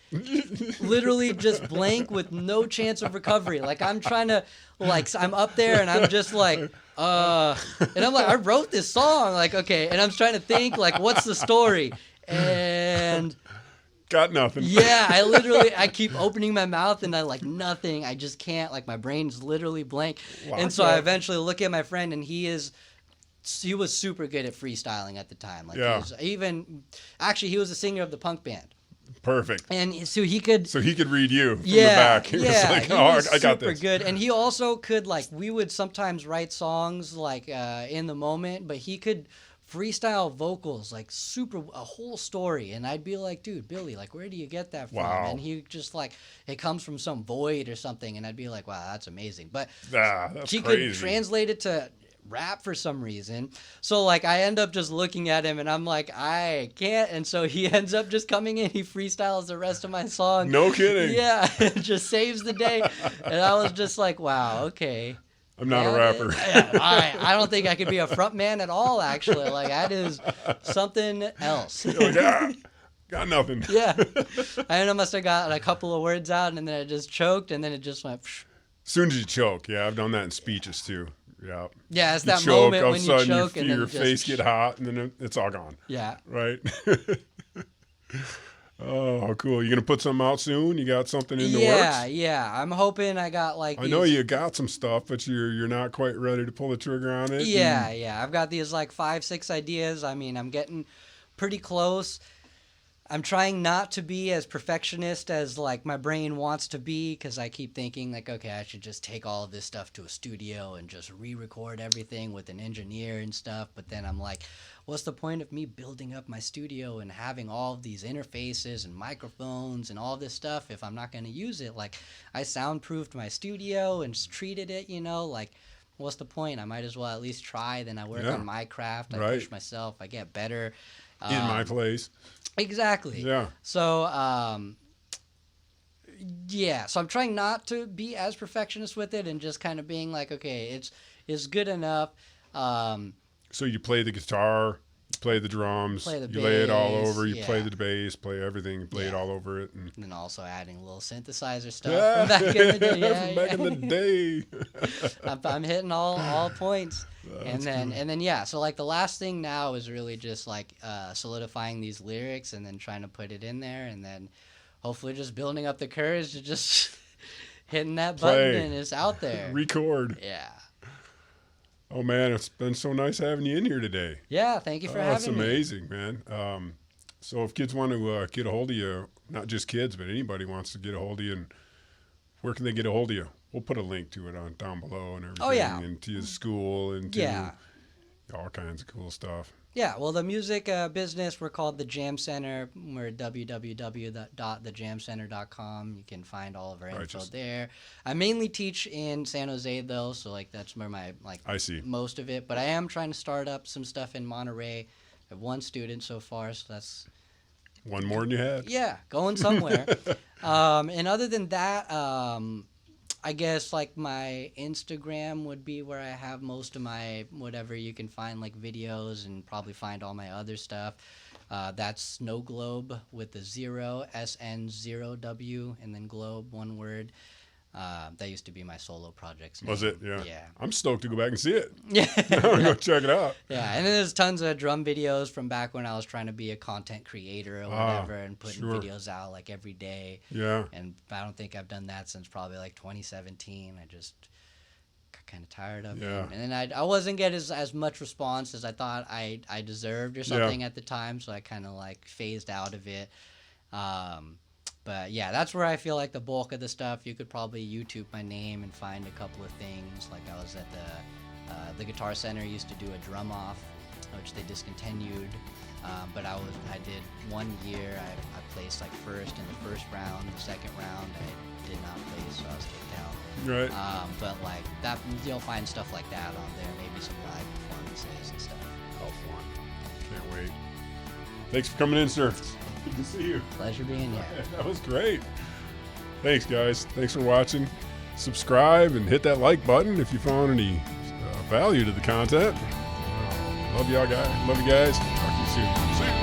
Literally just blank with no chance of recovery. Like I'm trying to, like, I'm up there and I'm just like, and I'm like, I wrote this song, like, okay, and I'm trying to think, like, what's the story? And... got nothing. Yeah, I keep opening my mouth and I like nothing. I just can't, like my brain's literally blank. And so I eventually look at my friend, and he was super good at freestyling at the time. Like he was a singer of the punk band. Perfect. And so he could read you from the back. He was like, I got this. Super good. And he also could, like, we would sometimes write songs like in the moment, but he could freestyle vocals, like a whole story, and I'd be like, dude, Billy, like, where do you get that from? Wow. And he just like, it comes from some void or something, and I'd be like, wow, that's amazing. But that's he crazy. could translate it to rap for some reason. So like I end up just looking at him and I'm like, I can't. And so he ends up just coming in, he freestyles the rest of my song. No kidding. Yeah. It just saves the day. And I was just like, wow, okay. I'm not a rapper. I don't think I could be a front man at all, actually. Like, that is something else. You're like, got nothing. Yeah. I must have got a couple of words out, and then it just choked, and then it just went... Psh. As soon as you choke, I've done that in speeches too. Yeah. Yeah, it's you that choke, moment when you choke, and then your face get hot, and then it's all gone. Yeah. Right? Oh, cool. You going to put something out soon? You got something in the works? Yeah. I'm hoping I got like I know you got some stuff, but you're not quite ready to pull the trigger on it. Yeah. I've got these like 5-6 ideas. I mean, I'm getting pretty close. I'm trying not to be as perfectionist as like my brain wants to be, because I keep thinking like, okay, I should just take all of this stuff to a studio and just re-record everything with an engineer and stuff. But then I'm like, what's the point of me building up my studio and having all of these interfaces and microphones and all this stuff if I'm not going to use it? Like, I soundproofed my studio and just treated it, like, what's the point? I might as well at least try. Then I work on my craft. I push myself. I get better. In my place. Exactly. Yeah. So, so I'm trying not to be as perfectionist with it and just kind of being like, okay, it's good enough. So you play the guitar, you play the drums, play the you lay it all bass, over, you play the bass, play everything, you play it all over it. And then also adding a little synthesizer stuff from back in the day. From back in the day. I'm hitting all points. And then so like the last thing now is really just like solidifying these lyrics and then trying to put it in there, and then hopefully just building up the courage to just hitting that Play. button and it's out there. Record. Yeah. Oh man, it's been so nice having you in here today. Yeah, thank you for having me. That's amazing, man. So if kids want to get a hold of you, not just kids, but anybody wants to get a hold of you, and where can they get a hold of you? We'll put a link to it on down below and everything. Oh, yeah. And to your school and to all kinds of cool stuff. Yeah, well, the music business, we're called The Jam Center. We're at www.thejamcenter.com. You can find all of our info there. I mainly teach in San Jose, though, so like that's where my I see most of it. But I am trying to start up some stuff in Monterey. I have one student so far, so that's one more than you had. Yeah, going somewhere. And other than that, I guess like my Instagram would be where I have most of my whatever you can find, like videos, and probably find all my other stuff. That's Snow Globe with the 0 SN0W and then Globe, one word. That used to be my solo project's name. Was it? Yeah. Yeah. I'm stoked to go back and see it. Yeah. I'm going to check it out. Yeah, and then there's tons of drum videos from back when I was trying to be a content creator or whatever, and putting videos out like every day. Yeah. And I don't think I've done that since probably like 2017. I just got kind of tired of it. And then I wasn't getting as much response as I thought I deserved or something at the time, so I kind of like phased out of it. But yeah, that's where I feel like the bulk of the stuff. You could probably YouTube my name and find a couple of things. Like I was at the Guitar Center used to do a drum off, which they discontinued. But I did 1 year. I placed like first in the first round. The second round I did not place, so I was kicked out. Right. But like that, you'll find stuff like that on there. Maybe some live performances and stuff. How fun! Can't wait. Thanks for coming in, sir. Good to see you. Pleasure being here. That was great. Thanks, guys. Thanks for watching. Subscribe and hit that like button if you found any value to the content. Love y'all guys. Love you guys. Talk to you soon. See you.